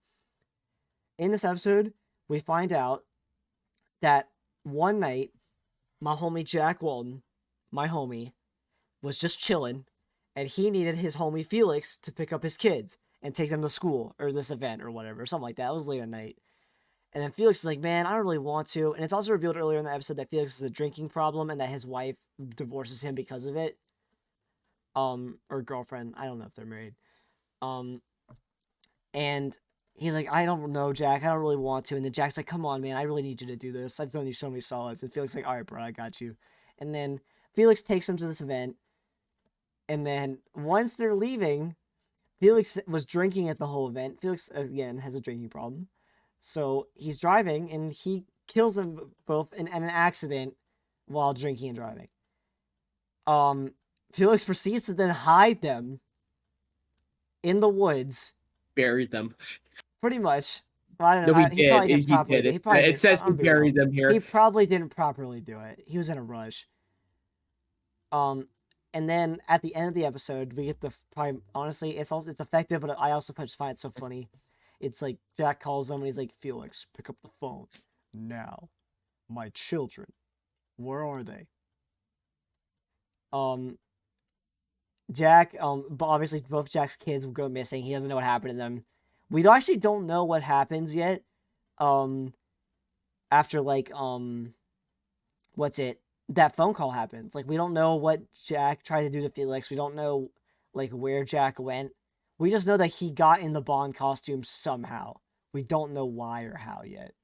In this episode, we find out that one night, my homie Jack Walten, my homie, was just chilling, and he needed his homie Felix to pick up his kids and take them to school or this event or whatever, something like that. It was late at night. And then Felix is like, man, I don't really want to. And it's also revealed earlier in the episode that Felix has a drinking problem and that his wife divorces him because of it. Or girlfriend. I don't know if they're married. And he's like, I don't know, Jack. I don't really want to. And then Jack's like, come on, man. I really need you to do this. I've done you so many solids. And Felix is like, all right, bro, I got you. And then Felix takes him to this event. And then once they're leaving, Felix was drinking at the whole event. Felix, again, has a drinking problem. So he's driving and he kills them both in an accident while drinking and driving. Felix proceeds to then hide them in the woods, Buried them. pretty much. Well, I don't No, know. he He did. probably didn't He properly. did. He probably It didn't. says he I'm being real. buried them here. He probably didn't properly do it. He was in a rush. And then at the end of the episode, we get the probably honestly, it's effective, but I also just find it so funny. It's like Jack calls him and he's like, Felix, pick up the phone now. My children, where are they? Jack, but obviously both Jack's kids will go missing. He doesn't know what happened to them. We actually don't know what happens yet. After like what's it? That phone call happens. Like we don't know what Jack tried to do to Felix. We don't know like where Jack went. We just know that he got in the Bond costume somehow. We don't know why or how yet.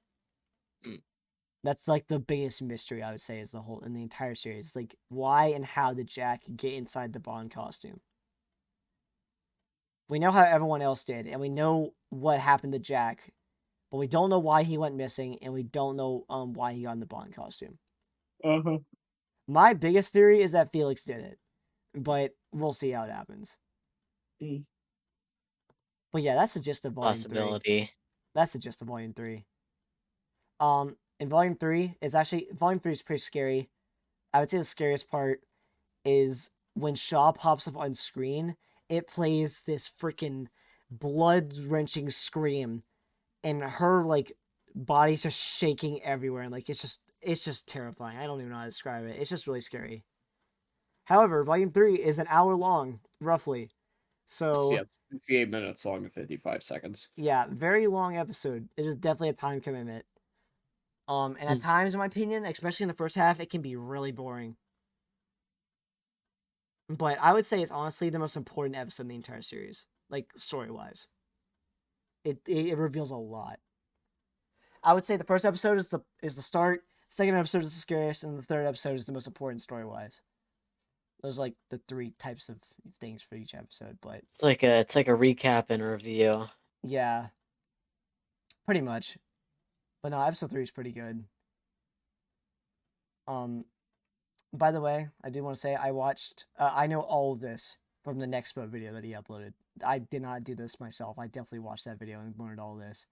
That's like the biggest mystery I would say is in the entire series. Like why and how did Jack get inside the Bond costume? We know how everyone else did, and we know what happened to Jack, but we don't know why he went missing, and we don't know why he got in the Bond costume. My biggest theory is that Felix did it, but we'll see how it happens. But yeah, that's the gist of Volume 3. Possibility. That's the gist of Volume 3. In Volume 3, Volume 3 is pretty scary. I would say the scariest part is when Shaw pops up on screen, it plays this freaking blood-wrenching scream, and her, like, body's just shaking everywhere, and, like, it's just terrifying. I don't even know how to describe it. It's just really scary. However, Volume 3 is an hour long, roughly. So, Yeah, 58 minutes long and 55 seconds. yeah, very long episode. It is definitely a time commitment. And at times, in my opinion, especially in the first half, it can be really boring. But I would say it's honestly the most important episode in the entire series, like story-wise. It reveals a lot. I would say the first episode is the start, second episode is the scariest, and the third episode is the most important story-wise. Those are like the 3 types of things for each episode, but It's like a recap and review. yeah, pretty much. But no, episode 3 is pretty good. By the way, I do want to say I watched. I know all of this from the Nexpo video that he uploaded. I did not do this myself. I definitely watched that video and learned all this.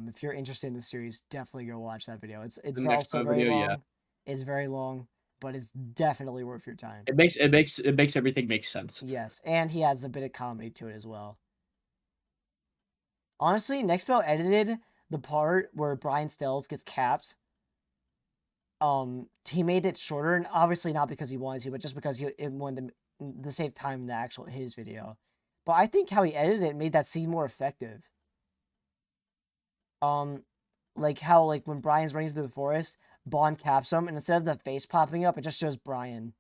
If you're interested in the series, definitely go watch that video. It's The also Nexpo very video, long. yeah. It's very long, but it's definitely worth your time. It makes everything make sense. Yes, and he adds a bit of comedy to it as well. Honestly, Nexpo edited the part where Brian Stills gets capped, he made it shorter, and obviously not because he wanted to, but just because it wanted to save time in the actual his video. But I think how he edited it made that scene more effective. Like how like when Brian's running through the forest, Bond caps him, and instead of the face popping up, it just shows Brian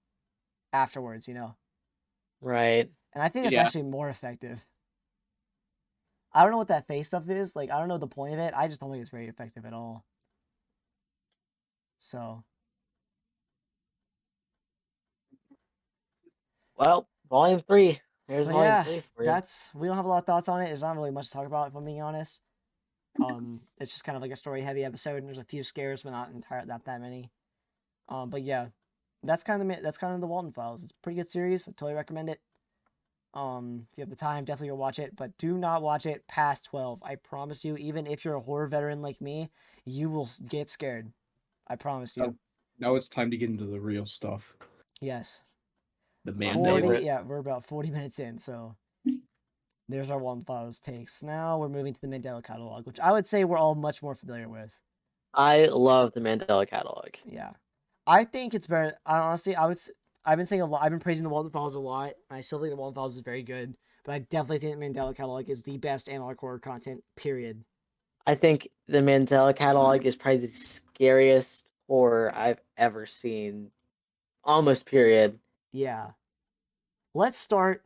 afterwards, you know. Right. And I think that's Yeah. actually more effective. I don't know what that face stuff is. Like I don't know the point of it. I just don't think it's very effective at all. So Well, volume 3. There's but volume yeah, 3 for you. we don't have a lot of thoughts on it. There's not really much to talk about if I'm being honest. It's just kind of like a story heavy episode, and there's a few scares, but not that many. But yeah, that's kind of the Walten Files. It's a pretty good series. I totally recommend it. If you have the time, definitely go watch it, but do not watch it past 12. I promise you, even if you're a horror veteran like me, you will get scared. I promise you. Oh, now it's time to get into the real stuff. Yes. The My Mandela. favorite. Yeah, we're about 40 minutes in, so there's our Walten Files takes. Now we're moving to the Mandela Catalogue, which I would say we're all much more familiar with. I love the Mandela Catalogue. Yeah. I think it's better. Honestly, I've been saying a lot. I've been praising the Walten Files a lot. I still think the Walten Files is very good, but I definitely think the Mandela Catalog is the best analog horror content. Period. I think the Mandela Catalogue is probably the scariest horror I've ever seen. Almost period. Yeah. Let's start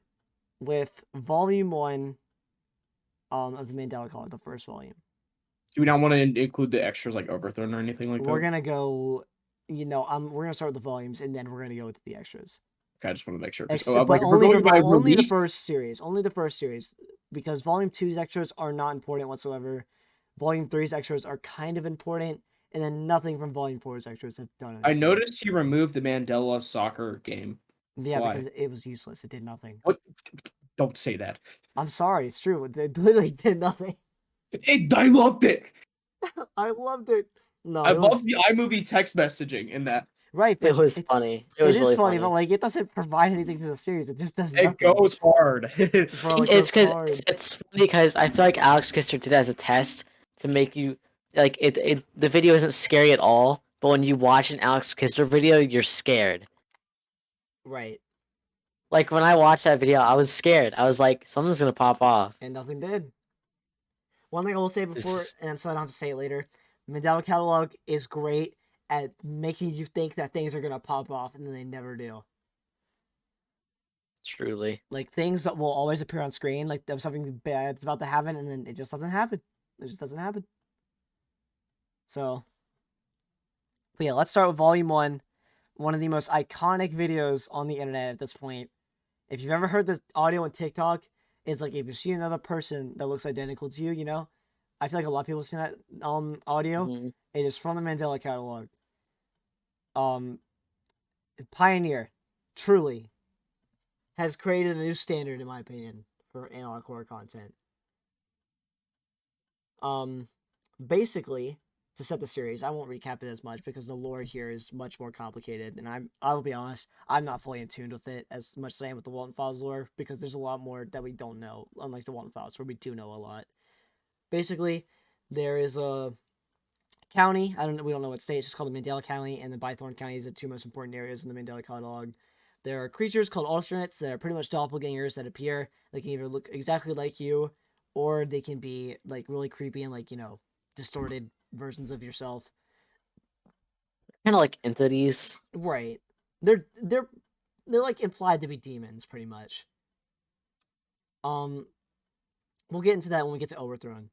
with Volume 1 of the Mandela Catalog, the first volume. Do we not want to include the extras like Overthrown or anything like We're that? gonna go. We're gonna start with the volumes, and then we're gonna go with the extras. Okay, I just want to make sure. But Like, if we're only going by only the release, first series. Only the first series, because Volume 2's extras are not important whatsoever. Volume 3's extras are kind of important, and then nothing from Volume 4's extras have done anything. I noticed he removed the Mandela soccer game. Yeah, Why? because it was useless. It did nothing. What? Don't say that. I'm sorry. It's true. It literally did nothing. I loved it. I loved it. No, I it love was the iMovie text messaging in that. right, but It was it's funny. It was it is really funny, funny. but like it doesn't provide anything to the series. It just does It nothing. goes hard. Bro, it It's goes because hard. it's funny because I feel like Alex Kister did it as a test to make you like it. The video isn't scary at all, but when you watch an Alex Kister video, you're scared. Right, Like when I watched that video, I was scared. I was like, something's gonna pop off. and nothing did. One thing I will say before, It's and so I don't have to say it later, Mandela Catalog is great at making you think that things are gonna pop off, and then they never do. truly Like things that will always appear on screen, like there's something bad's about to happen, and then it just doesn't happen. It just doesn't happen. So, but yeah, let's start with Volume 1. One of the most iconic videos on the internet at this point. If you've ever heard the audio on TikTok, it's like if you see another person that looks identical to you, you know? I feel like a lot of people see that audio. Mhm. It is from the Mandela Catalog. Pioneer, truly, has created a new standard, in my opinion, for analog horror content. Basically, to set the series, I won't recap it as much because the lore here is much more complicated, and I'll be honest, I'm not fully in tune with it as much as I am with the Walten Files lore because there's a lot more that we don't know, unlike the Walten Files where we do know a lot. Basically, there is a county. We don't know what state. It's just called the Mandela County, and the Bythorn County is the two most important areas in the Mandela Catalog. There are creatures called alternates that are pretty much doppelgangers that appear. They can either look exactly like you, or they can be like really creepy and like distorted versions of yourself. kind of like entities. Right. They're like implied to be demons, pretty much. We'll get into that when we get to Overthrown.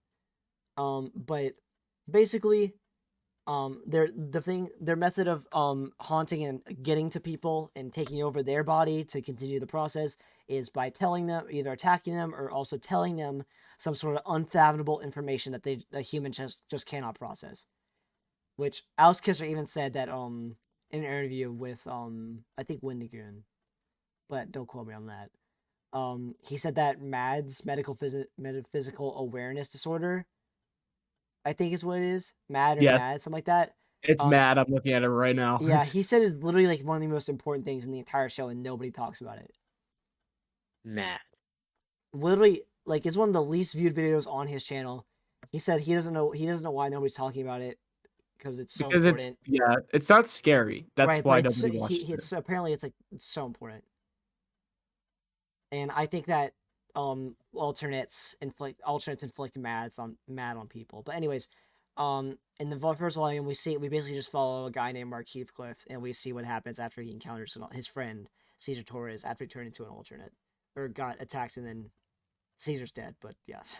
But basically, their method of haunting and getting to people and taking over their body to continue the process is by telling them, either attacking them or also telling them some sort of unfathomable information that a human just cannot process. Which Alice Kisser even said that in an interview with I think Windigoon, but don't quote me on that. He said that MADS, metaphysical awareness disorder, I think is what it is. MAD or Yeah. MAD, something like that. It's mad. I'm looking at it right now. Yeah, he said it's literally like one of the most important things in the entire show, and nobody talks about it. Mad. Literally, like it's one of the least viewed videos on his channel, He said he doesn't know why nobody's talking about it because it's so Because important. it's not scary. That's Right, but why it's nobody watched it. it's apparently it's like it's so important. And I think that alternates inflict mad on people. But anyways, in the first volume we basically just follow a guy named Mark Heathcliff and we see what happens after he encounters his friend Caesar Torres after he turned into an alternate or got attacked and then Caesar's dead. But yes,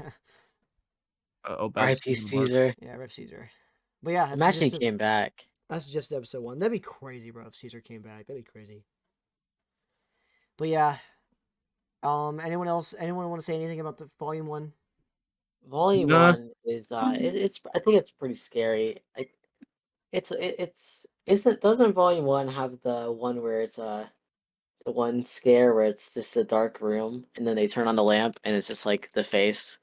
That's R.I.P. Caesar. yeah, Rip Caesar. But yeah, Imagine he came back. that's just episode 1. That'd be crazy, bro. If Caesar came back, that'd be crazy. But yeah, anyone else? Anyone want to say anything about the volume 1? Volume Nah. 1 is it's I think it's pretty scary. Like it's isn't doesn't Volume 1 have the one where it's the one scare where it's just a dark room and then they turn on the lamp and it's just like the face.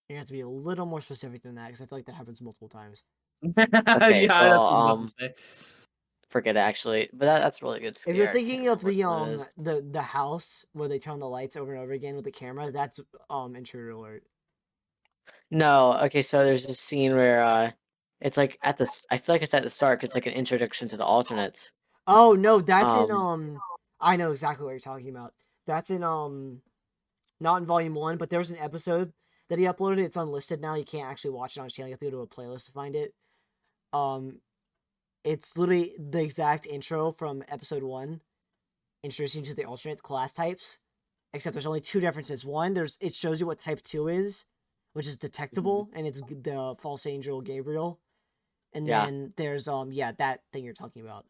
You have to be a little more specific than that because I feel like that happens multiple times. Okay, Yeah, well that's what I was about to say. forget it actually, but that's a really good scare. If you're I can't thinking of remember what it is. the house where they turn the lights over and over again with the camera, that's intruder alert. No, okay, so there's this scene where it's like I feel like it's at the start 'cause it's like an introduction to the alternates. Oh no, that's in Um I know exactly what you're talking about. That's in not in volume 1, but there was an episode that he uploaded. It's unlisted now. You can't actually watch it on his channel. You have to go to a playlist to find it. Um, it's literally the exact intro from episode 1, introducing you to the alternate class types. Except there's only 2 differences. One, it shows you what type 2 is, which is detectable, and it's the false angel Gabriel. And yeah. then there's that thing you're talking about.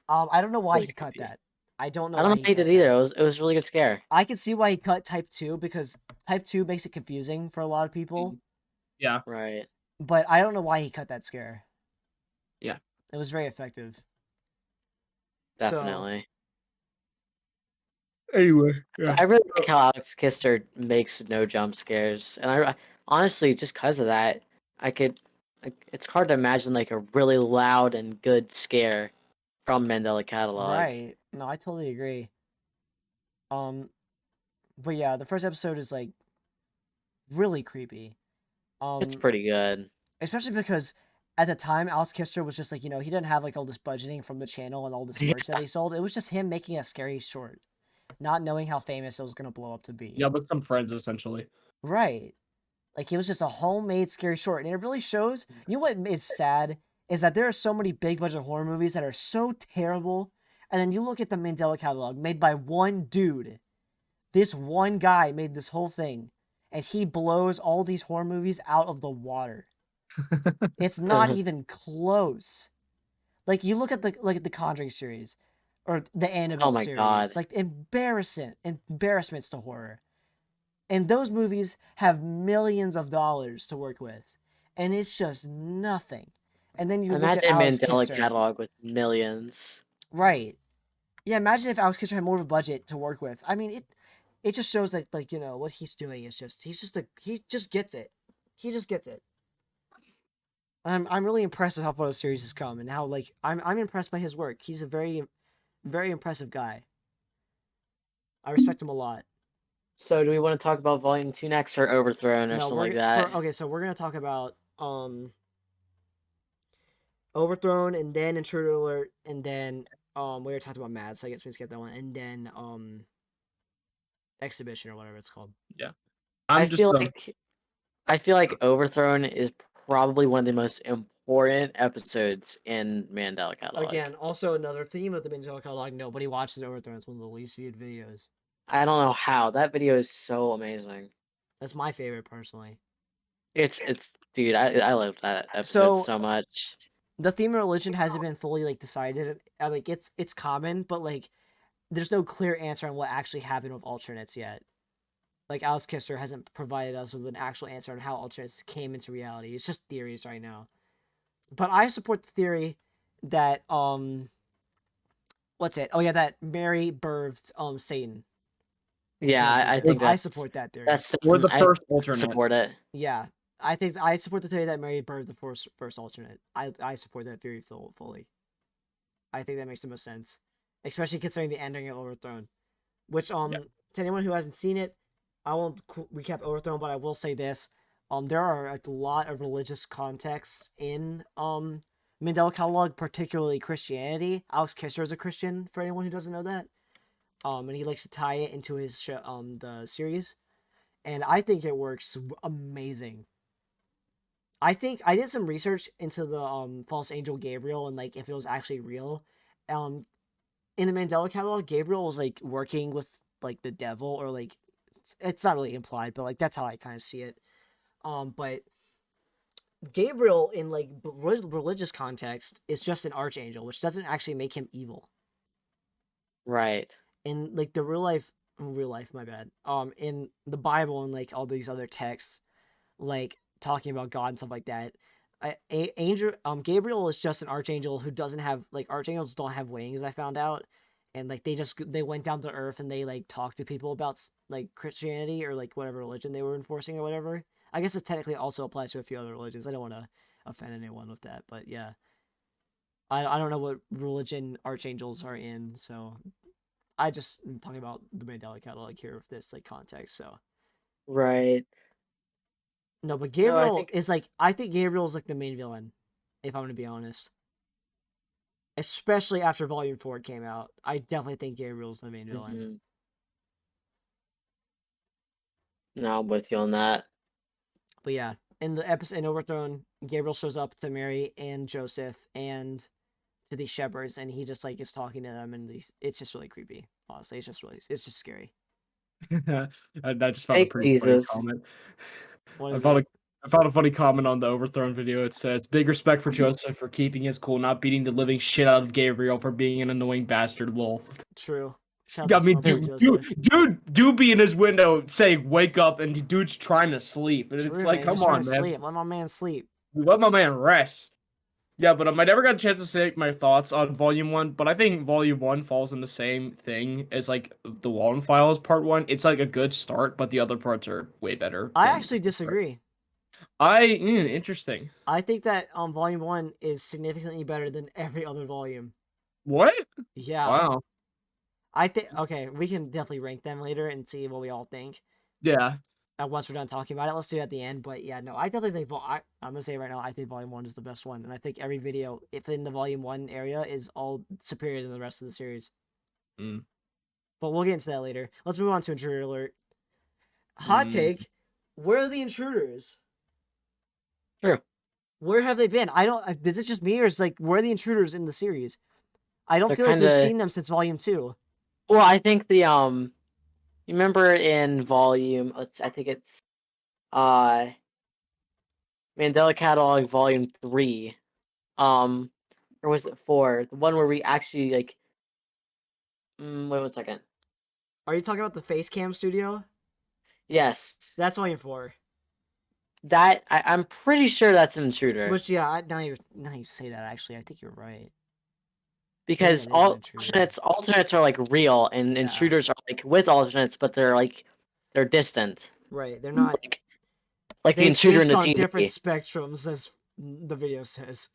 I don't know why Really he cut creepy. that. I don't know I don't why know he if he cut did that. either. It was a really good scare. I can see why he cut type 2 because type 2 makes it confusing for a lot of people. Yeah. Right. But I don't know why he cut that scare. Yeah. It was very effective. Definitely. Anyway, yeah. I really like how Alex Kister makes no jump scares, and I honestly just because of that, I could. It's hard to imagine like a really loud and good scare from Mandela Catalog. Right. No, I totally agree. But yeah, the first episode is like really creepy. It's Um, pretty good. especially because at the time Alex Kister was just like, he didn't have like all this budgeting from the channel and all this Yeah. merch that he sold. It was just him making a scary short, not knowing how famous it was gonna blow up to be. Yeah, with some friends essentially. Right. Like it was just a homemade scary short. And it really shows, you know what is sad is that there are so many big budget horror movies that are so terrible. And then you look at the Mandela Catalog made by one dude. This one guy made this whole thing. And he blows all these horror movies out of the water. It's not even close. Like you look at the Conjuring series or the Oh Annabelle my god. series, like embarrassments to horror. And those movies have millions of dollars to work with. And it's just nothing. And then you look at Imagine Alex Mandela Kister. Catalog with millions. Right. Yeah, imagine if Alex Kister had more of a budget to work with. I mean, it just shows that what he's doing is just he just gets it. He just gets it. I'm really impressed with how far the series has come and how I'm impressed by his work. He's a very very impressive guy. I respect him a lot. So do we want to talk about Volume 2 next or Overthrown or No, something like that? okay, so we're gonna talk about Overthrown and then Intruder Alert and then we were talking about Mad, so I guess we skip that one and then Exhibition or whatever it's called. Yeah. I I'm just feel like Overthrown is probably one of the most important episodes in Mandela Catalog. Again, also another theme of the Mandela Catalog. Nobody watches Overthrown. It's one of the least viewed videos. I don't know how. That video is so amazing. That's my favorite personally. It's dude, I love that episode so much. The theme of religion hasn't been fully decided. Like it's common, but there's no clear answer on what actually happened with alternates yet. Like Alex Kister hasn't provided us with an actual answer on how alternates came into reality. It's just theories right now. But I support the theory that what's it? Oh yeah, that Mary birthed Satan. Yeah, I Jesus. think I support that theory. we're the first I alternate. support it. Yeah, I support the theory that Mary birthed the first alternate. I support that theory fully. I think that makes the most sense, especially considering the ending of Overthrown. Which to anyone who hasn't seen it, I won't recap Overthrown, but I will say this: there are a lot of religious contexts in Mandela Catalog, particularly Christianity. Alex Kisser is a Christian, for anyone who doesn't know that. And he likes to tie it into his show, the series, and I think it works amazing. I think I did some research into the false angel Gabriel and like if it was actually real. Um, in the Mandela Catalog, Gabriel was like working with like the devil, or like it's not really implied, but like that's how I kind of see it. But Gabriel in like religious context is just an archangel, which doesn't actually make him evil. Right. In like the real life, my bad. In the Bible and like all these other texts, like talking about God and stuff like that. Angel, Gabriel is just an archangel who doesn't have like archangels don't have wings. I found out, and like they went down to earth and they like talked to people about like Christianity or like whatever religion they were enforcing or whatever. I guess it technically also applies to a few other religions. I don't want to offend anyone with that, but yeah, I don't know what religion archangels are in, so I just am talking about the Mandela Catalog here with this like context. So Right. no, but No, I Gabriel think. is like I think Gabriel is like the main villain, if I'm gonna be honest. Especially after Volume 4 came out, I definitely think Gabriel's the main villain. Mhm. No, I'm with you on that. But yeah, in the episode in Overthrown, Gabriel shows up to Mary and Joseph and to these shepherds, and he just like is talking to them, and it's just really creepy. Honestly, it's just scary. I just found a Thank pretty funny Jesus. comment. What I is found a it? I found a funny comment on the Overthrown video. It says, "Big respect for Joseph for keeping his cool, not beating the living shit out of Gabriel for being an annoying bastard." Lol. True. Shout out I to mean, my boy Joseph. dude, be in his window saying, "Wake up," and the dude's trying to sleep, and it's True, like, man. He's come just trying on, to man, sleep. Let my man sleep. let my man rest. Yeah, but I never got a chance to say my thoughts on Volume One. But I think Volume One falls in the same thing as like the Walten Files Part One. It's like a good start, but the other parts are way better I than actually the start. disagree. Interesting. I think that Volume 1 is significantly better than every other volume. What? Yeah. Wow. I think okay, we can definitely rank them later and see what we all think. Yeah. Once we're done talking about it, let's do it at the end. But yeah, no, I definitely think I'm gonna say right now, I think Volume 1 is the best one, and I think every video, if in the Volume 1 area, is all superior than the rest of the series. Mm. But we'll get into that later. Let's move on to Intruder Alert. Hot Mm. take: where are the intruders? True. Where have they been? I don't. Is this just me, or is like where are the intruders in the series? I don't They're feel like kind we've of. seen them since Volume 2. Well, I think the you remember in volume. I think it's uh Mandela Catalog Volume 3. Or was it 4? The one where we actually like. Wait 1 second. Are you talking about the Face Cam Studio? Yes, That's Volume 4. that I'm pretty sure that's an intruder Which yeah, now you say that actually, I think you're right. Maybe because that is an all intruder. alternates are like real and Yeah, intruders are like with alternates, but they're distant. right. They're not. Like like the They intruder in exist the on different TV. spectrums, as the video says.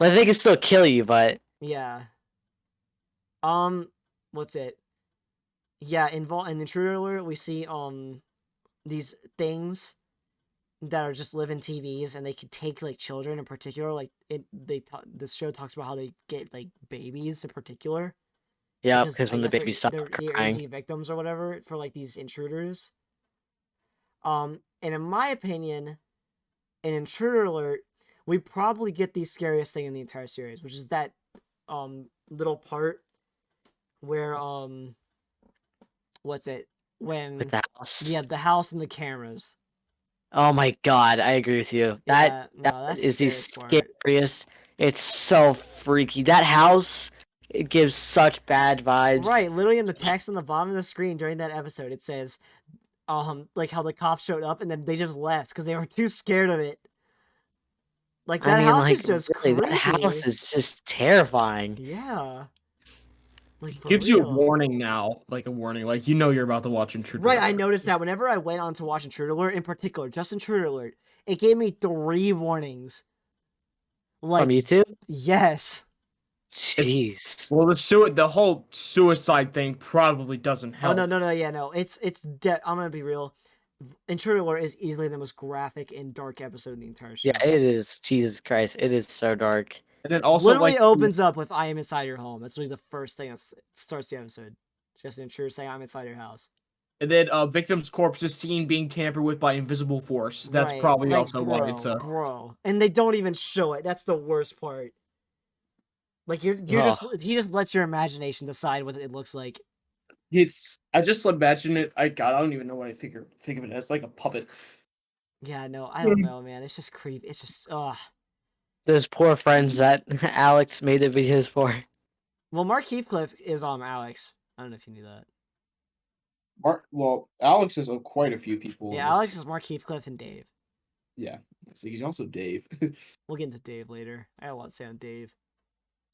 Like they can still kill you, but Yeah. What's it? Yeah, in Intruder Alert, we see these things that are just living TVs, and they can take like children in particular. Like this show talks about how they get like babies in particular yeah, because because I when the guess baby stops they're crying. easy victims or whatever for like these intruders. And in my opinion, in Intruder Alert, we probably get the scariest thing in the entire series, which is that little part where what's it With when the house. yeah the house and the cameras. Oh my god, I agree with you. That Yeah, that no, that's the is the scariest part. scariest. It's so freaky. That house, it gives such bad vibes. Right, literally in the text on the bottom of the screen during that episode, it says, like how the cops showed up and then they just left because they were too scared of it. Like I that mean, house like is just really, that house creepy. is just terrifying. Yeah, like It for gives you a real. warning now, like a warning, like you know you're about to watch Intruder Right, I Alert. noticed that whenever I went on to watch Intruder Alert, in particular, just Intruder Alert, it gave me 3 warnings. From Like, YouTube? yes. Jeez. Well, the whole suicide thing probably doesn't Oh help. no, yeah, no. I'm gonna be real. Intruder Alert is easily the most graphic and dark episode in the entire show. Yeah, it is. Jesus Christ, it is so dark. And then also Literally like opens up with "I am inside your home." That's really the first thing that starts the episode. Just an intruder saying "I'm inside your house." and then victim's corpse is seen being tampered with by invisible force. That's Right, probably like, also why it's bro, and they don't even show it. That's the worst part. Like you're Ugh. he just lets your imagination decide what it looks like. I just imagine it. I don't even know what I think of it as, like a puppet. Yeah, no, I don't know, man. It's just creepy. It's just Those poor friends that Alex made the videos for. Well, Mark Heathcliff is Alex. I don't know if you knew that. Well, Alex is quite a few people. Yeah, Alex is Mark Heathcliff and Dave. Yeah, so he's also Dave. We'll get into Dave later. I got a lot to say on Dave.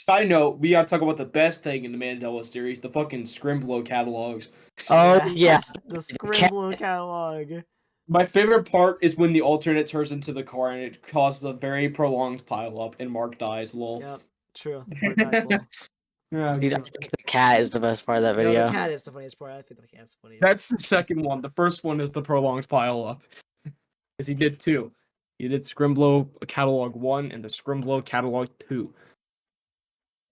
Side note, we gotta talk about the best thing in the Mandela series, the fucking Scrimblow catalogs. Oh yeah, the Scrimblow catalog. My favorite part is when the alternate turns into the car and it causes a very prolonged pileup and Mark dies, lol. Yep, true. Mark dies low. Yeah, dude, I think the cat is the best part of that No, video. the cat is the funniest part. I think the cat's the funniest. that's the second one. The first one is the prolonged pileup. Because he did two. He did Scrimblow Catalog 1 and the Scrimblow Catalog 2.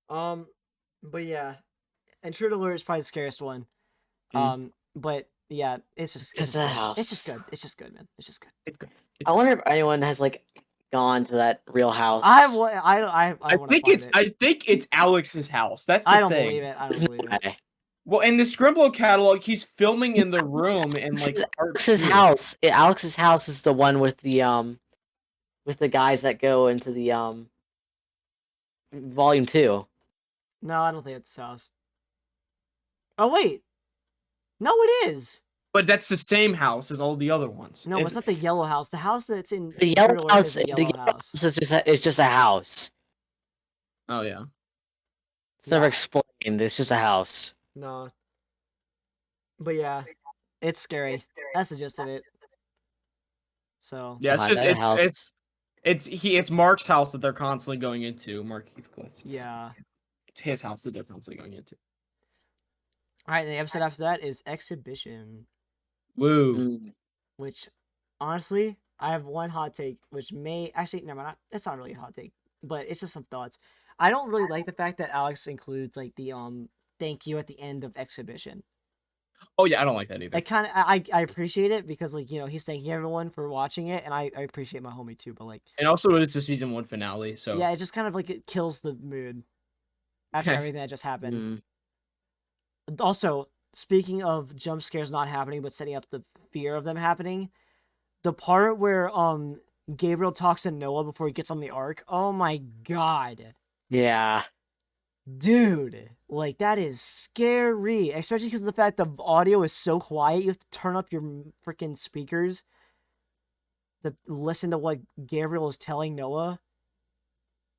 But yeah, Intruder Alert is probably the scariest one. But yeah, it's just It's a good. house. It's just good. It's just good, man. It's just good. I wonder if anyone has like gone to that real house. I think it's Alex's house. That's the I don't thing. believe it. I There's don't no believe it. way. Well, in the Scrimblow catalog, he's filming in the room and like Alex's house. Alex's house is the one with the guys that go into the volume 2. No, I don't think it's his house. Oh wait, no, it is. But that's the same house as all the other ones. No, it's not the yellow house. The house that's in The Intruder yellow Alert house. is the The yellow yellow house. house is just a house. Oh yeah. It's never Yeah. explained. It's just a house. No. But yeah, it's scary. That's the gist of it. So Yeah, it's Behind just that house. it's Mark's house that they're constantly going into. Mark Heathcliff. yeah. It's his house that they're constantly going into. All right, the episode after that is Exhibition, Woo. Mm. which honestly, I have one hot take, which may actually never. It's not really a hot take, but it's just some thoughts. I don't really like the fact that Alex includes like the thank you at the end of Exhibition. Oh yeah, I don't like that either. Like kind of, I appreciate it because like he's thanking everyone for watching it, and I appreciate my homie too. But like, And also, it's the season 1 finale, so yeah, it just kind of like it kills the mood after everything that just happened. Mm. Also, speaking of jump scares not happening but setting up the fear of them happening, the part where Gabriel talks to Noah before he gets on the ark. Oh my god. Yeah. Dude, like that is scary, especially because of the fact the audio is so quiet. You have to turn up your freaking speakers to listen to what Gabriel is telling Noah.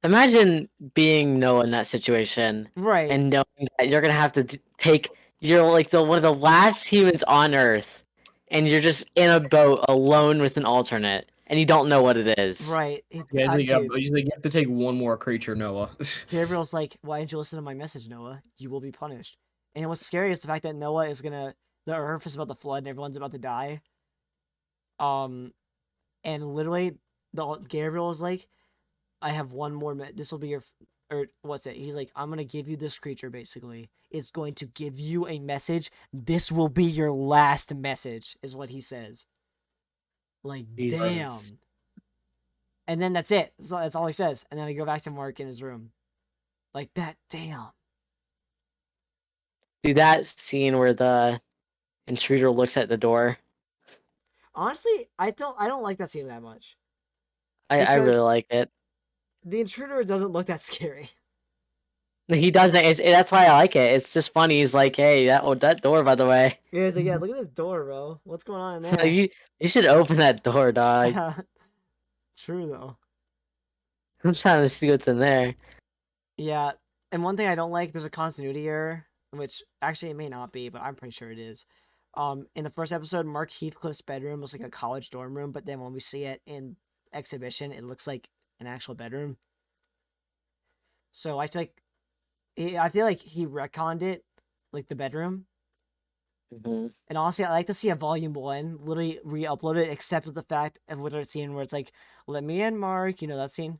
Imagine being Noah in that situation Right. and knowing that you're gonna have to take. You're like one of the last humans on Earth, and you're just in a boat alone with an alternate, and you don't know what it is. Right. you have to take one more creature, Noah. Gabriel's like, why didn't you listen to my message, Noah? You will be punished. And what's scary is the fact that Noah is the earth is about to flood and everyone's about to die. And literally, Gabriel is like, I have one more, this will be your, or what's it? He's like, I'm going to give you this creature, basically. It's going to give you a message. This will be your last message, is what he says. Like, Jesus. damn. And then that's it. That's all he says. And then we go back to Mark in his room. Like that, damn. Dude, that scene where the intruder looks at the door. Honestly, I don't like that scene that much. I really Because- like it. The intruder doesn't look that scary. He doesn't. That's why I like it. It's just funny. He's like, "Hey, that door, by the way." Yeah, he's like, yeah, look at this door, bro. What's going on in there? you should open that door, dog. True though. I'm trying to see what's in there. Yeah, and one thing I don't like, there's a continuity error, which actually it may not be, but I'm pretty sure it is. In the first episode, Mark Heathcliff's bedroom was like a college dorm room, but then when we see it in Exhibition, it looks like an actual bedroom. So I feel like I feel like he retconned it, like the bedroom. Hmm. And honestly, I like to see a volume 1 literally re-upload it, except with the fact of what I've seen where it's like, "Let me in, Mark." You know that scene.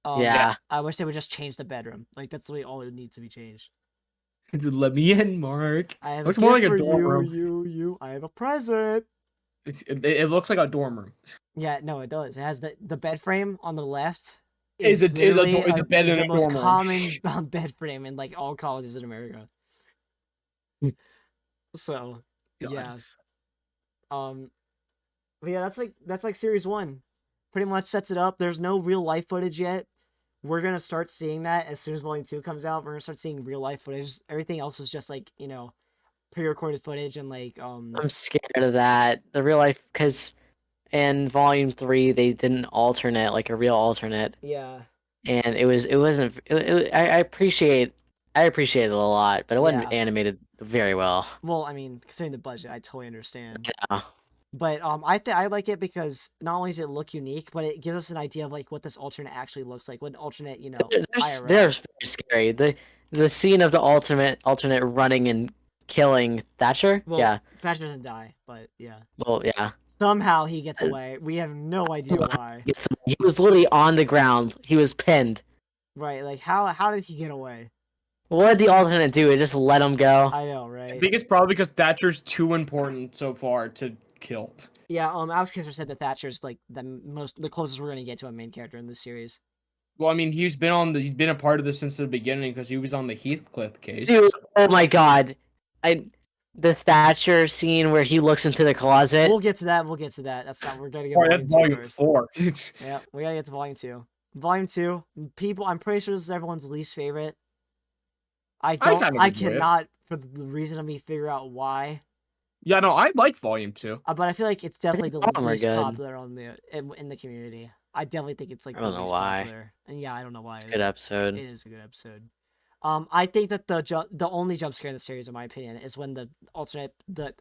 Yeah. I wish they would just change the bedroom. Like that's really all it would need to be changed. Let me in, Mark. I have a Looks more gift like a for dorm you, room. you. I have a present. It looks like a dorm room. Yeah, no, it does. It has the bed frame on the left Is is literally a bed in the a most dorm room. common bed frame in like all colleges in America. So God. yeah, but yeah, that's like series 1. Pretty much sets it up. There's no real life footage yet. We're gonna start seeing that as soon as volume 2 comes out. We're gonna start seeing real life footage. Everything else was just like pre-recorded footage and like I'm scared of that. The real life, because in volume 3 they did an alternate, like a real alternate, yeah, and it wasn't. I appreciate it a lot, but it wasn't yeah. animated very well. Well, I mean, considering the budget, I totally understand. Yeah. But I like it because not only does it look unique, but it gives us an idea of like what this alternate actually looks like. What an alternate, They're IRL. very scary. The scene of the alternate running and killing Thatcher. Well, Yeah. Thatcher doesn't die, but yeah. Well, yeah. Somehow he gets away. We have no idea why. He was literally on the ground. He was pinned. Right? Like how did he get away? What did the alternate do? It just let him go. I know, I right? think it's probably because Thatcher's too important so far to kill. Yeah. Alex Kisser said that Thatcher's like the closest we're gonna get to a main character in this series. Well, I mean, he's been a part of this since the beginning because he was on the Heathcliff case. Dude, oh my god. I the Thatcher scene where he looks into the closet. We'll get to that. We'll get to that. That's not. We're gonna get Sorry, that's volume 2 volume first. 4. It's Yeah, we gotta get to volume 2. Volume 2, people. I'm pretty sure this is everyone's least favorite. I don't. kind of I enjoy it. cannot, for the reason of me, figure out why. Yeah, no, I like volume 2. But I feel like it's definitely the All of 'em are least good. popular on in the community. I definitely think it's like I the don't know least why. popular. And yeah, I don't know why. Good Either. episode. It is a good episode. I think that the only jump scare in the series, in my opinion, is when the alternate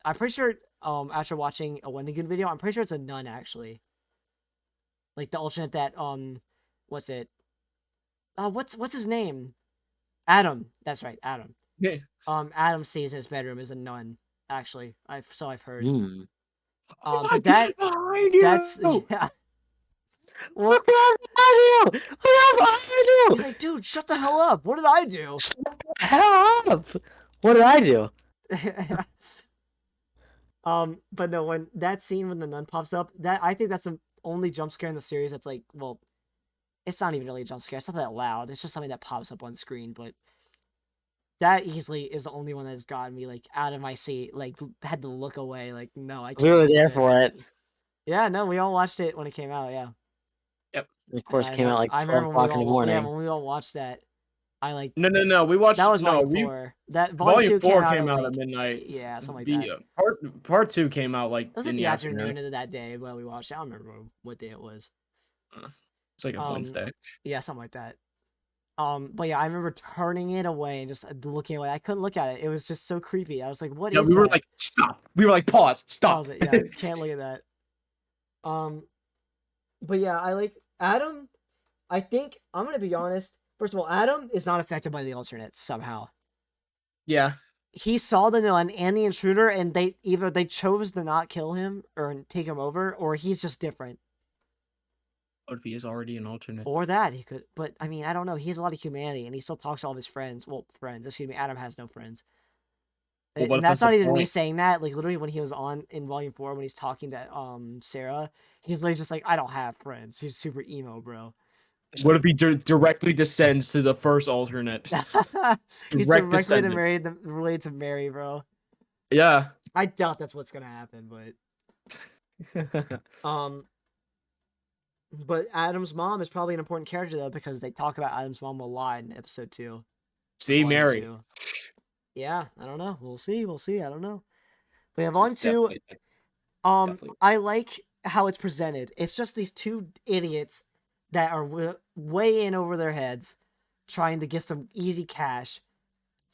I'm pretty sure after watching a Wendigoon video, I'm pretty sure it's a nun actually. Like the alternate that what's it? What's his name? Adam. That's right, Adam. Yeah. Adam stays in his bedroom as a nun. Actually, I've heard. Hmm. But that's yeah. What did I do? What did I He's do? like, dude, shut the hell up. What did I do? Hell up! What did I do? But no, when that scene when the nun pops up, I think that's the only jump scare in the series that's like, well, it's not even really a jump scare. It's not that loud. It's just something that pops up on screen, but that easily is the only one that's gotten me like out of my seat, like had to look away. Like, no, I can't. We were look at there this. for it. Yeah, no, we all watched it when it came out. Yeah. Of course, I came know. out like I 12 remember when o'clock in the morning. yeah, when we all watched that. I like No. We watched. that was no, volume we 4. That volume 2 volume 4 came came out out at at midnight. yeah, something like The that. part 2 came out like It was in like the the afternoon. afternoon of that day when we watched it. I don't remember what day it was. It's like a Wednesday. Yeah, something like that. But yeah, I remember turning it away and just looking away. I couldn't look at it. It was just so creepy. I was like, "What Yeah, is we were that?" like, stop. We were like, pause, stop. Pause it. Yeah, can't look at that. But yeah, I like Adam. I think I'm gonna be honest. First of all, Adam is not affected by the alternates somehow. Yeah. He saw the nun and the intruder, and they chose to not kill him or take him over, or he's just different. What if he is already an alternate? Or that he could, but I mean, I don't know. He has a lot of humanity, and he still talks to all of his friends. Well, friends, excuse me. Adam has no friends, Well, what and if that's that's not the even me point? saying that. Like literally, when he was on in Volume 4, when he's talking to Sarah, he's literally just like, "I don't have friends." He's super emo, bro. What if he directly descends to the first alternate? He's Direct directly descendant. related to Mary, bro. Yeah. I doubt that's what's gonna happen, but Adam's mom is probably an important character though because they talk about Adam's mom a lot in episode 2. See, Volume Mary. 2. Yeah, I don't know. We'll see. I don't know. But yeah, It's Volume 2. definitely. I like how it's presented. It's just these two idiots that are way in over their heads, trying to get some easy cash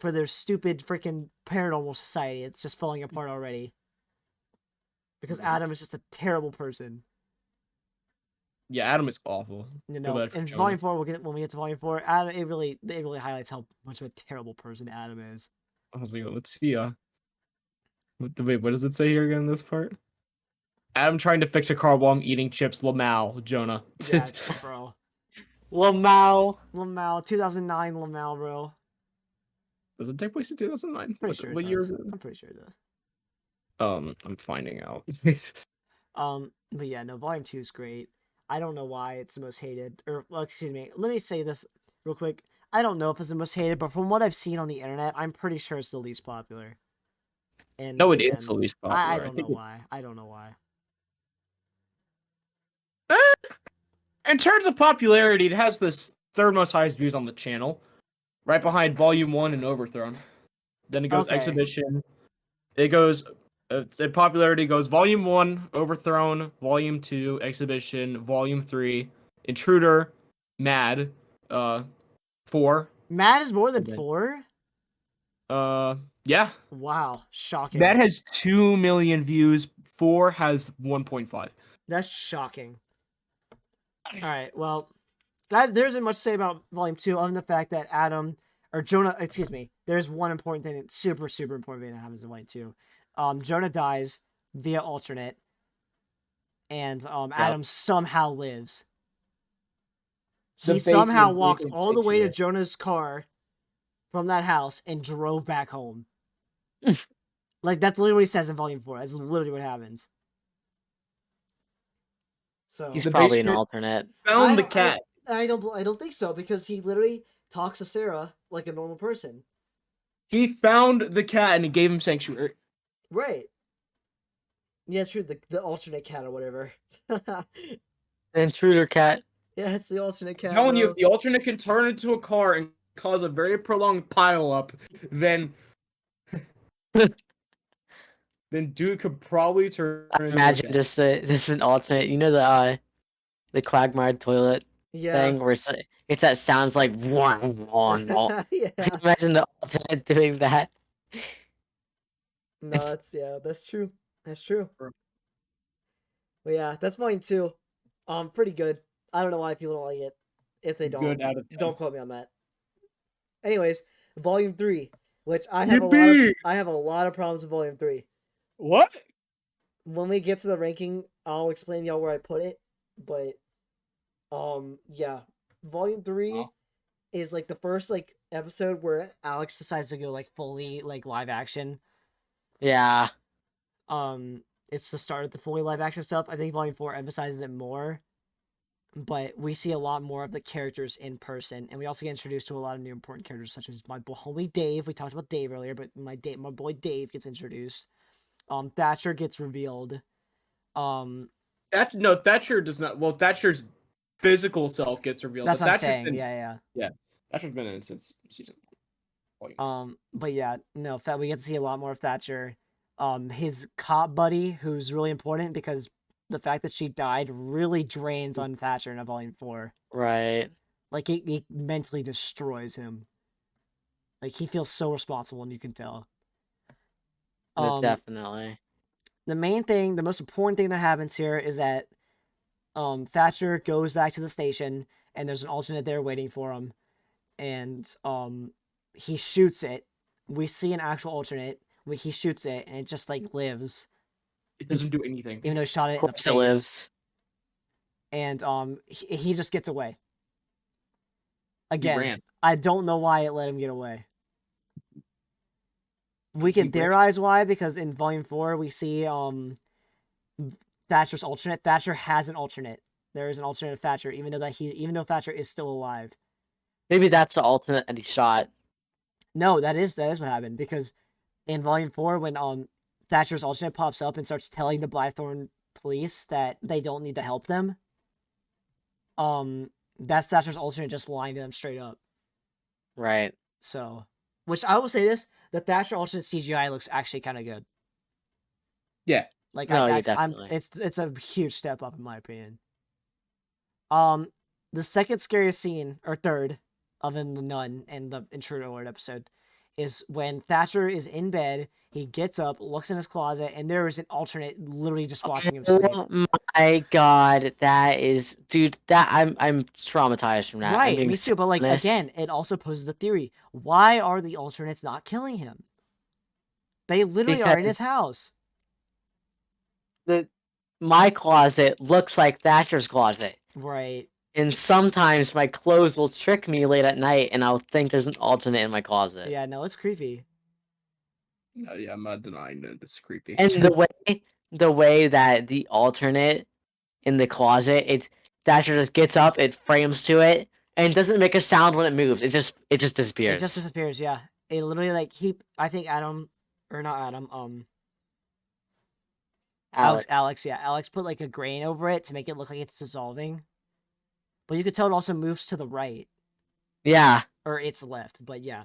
for their stupid freaking paranormal society. It's just falling apart already. Because Adam is just a terrible person. Yeah, Adam is awful. You Feel know, bad for in Jonah. volume 4, when we get to volume 4, Adam, it really highlights how much of a terrible person Adam is. I was like, let's see. Wait, what does it say here again in this part? Adam trying to fix a car while I'm eating chips. Lamau, Jonah. Yeah, bro. Lamau. Lamau, 2009 Lamau, bro. Does it take place in 2009? Pretty sure What it year? does. I'm pretty sure it does. I'm finding out. But yeah, no, volume 2 is great. I don't know why it's the most hated, or well, excuse me. Let me say this real quick. I don't know if it's the most hated, but from what I've seen on the internet, I'm pretty sure it's the least popular. And No, it again, is the least I popular. I don't know think why. I don't know why. in terms of popularity, it has this third most highest views on the channel, right behind Volume 1 and Overthrown. Then it goes Okay. Exhibition. It goes in popularity goes Volume 1, Overthrown, Volume 2, Exhibition, Volume 3, Intruder, Mad, 4. Mad is more than Okay. 4? Yeah. Wow, shocking. That has 2 million views. 4 has 1.5. That's shocking. All right, well, there isn't much to say about Volume 2 other than the fact that Adam, or Jonah, excuse me, there's one important thing, super important thing that happens in Volume 2. Jonah dies via alternate, and Adam somehow lives. The He somehow basement walked bacon all the way to picture. Jonah's car from that house and drove back home. Like, that's literally what he says in Volume 4. That's literally what happens. So He's The probably an basement alternate. found the cat. I don't think so, because he literally talks to Sarah like a normal person. He found the cat and he gave him sanctuary. Right. Yeah, it's true. The alternate cat or whatever. The intruder cat. Yeah, it's the alternate cat. I'm telling you, Bro. if the alternate can turn into a car and cause a very prolonged pileup, then dude could probably turn into a Imagine cat. just an alternate. You know the Quagmire toilet Yeah. thing where it's that sounds like Yeah. Imagine the alternate doing that. No, that's true. That's true. But yeah, that's volume 2. Pretty good. I don't know why people don't like it. If they don't, Good out of 10. don't quote me on that. Anyways, volume 3, which I Yippee! have a lot of problems with volume 3. What? When we get to the ranking, I'll explain to y'all where I put it. But yeah, volume 3 is like the first like episode where Alex decides to go like fully like live action. Yeah. It's the start of the fully live action stuff. I think volume 4 emphasizes it more, but we see a lot more of the characters in person, and we also get introduced to a lot of new important characters, such as my homie Dave. We talked about Dave earlier, but my boy Dave gets introduced. Thatcher gets revealed. Thatcher does not. Well, Thatcher's physical self gets revealed. That's but what I'm Thatcher's saying. been, Yeah. Thatcher's been in since season 1. But yeah, no, we get to see a lot more of Thatcher. His cop buddy, who's really important because the fact that she died really drains on Thatcher in a volume 4. Right. Like it mentally destroys him. Like he feels so responsible, and you can tell. Definitely. The main thing, the most important thing that happens here is that Thatcher goes back to the station, and there's an alternate there waiting for him, and he shoots it. We see an actual alternate. He shoots it, and it just like lives. It doesn't do anything. Even though he shot it in the Of course face. it lives. And he just gets away. Again, ran. I don't know why it let him get away. We can theorize why, because in volume 4 we see Thatcher's alternate. Thatcher has an alternate. There is an alternate of Thatcher, even though Thatcher is still alive. Maybe that's the alternate that he shot. No, that is what happened, because in volume 4 when Thatcher's alternate pops up and starts telling the Blackthorn police that they don't need to help them, that's Thatcher's alternate just lying to them straight up. Right. So, which I will say this, the Thatcher alternate CGI looks actually kind of good. Yeah. Like, definitely. It's a huge step up in my opinion. The second scariest scene, or third, other than the nun and the intruder alert episode, is when Thatcher is in bed. He gets up, looks in his closet, and there is an alternate literally just watching him sleep. Oh my god, that is, dude. That I'm traumatized from that. I'm Right, being me too. But like honest. again, it also poses a theory: why are the alternates not killing him? They literally are in his Because house. my closet looks like Thatcher's closet. Right. And sometimes my clothes will trick me late at night and I'll think there's an alternate in my closet. Yeah, no, it's creepy. Yeah, I'm not denying that it's creepy. And the way that the alternate in the closet, Thatcher just gets up, it frames to it, and doesn't make a sound when it moves. It just It just disappears. disappears, yeah. It literally like I think Adam or not Adam, Alex, yeah. Alex put like a grain over it to make it look like it's dissolving. But you could tell it also moves to the right. Yeah. Or its left, but yeah.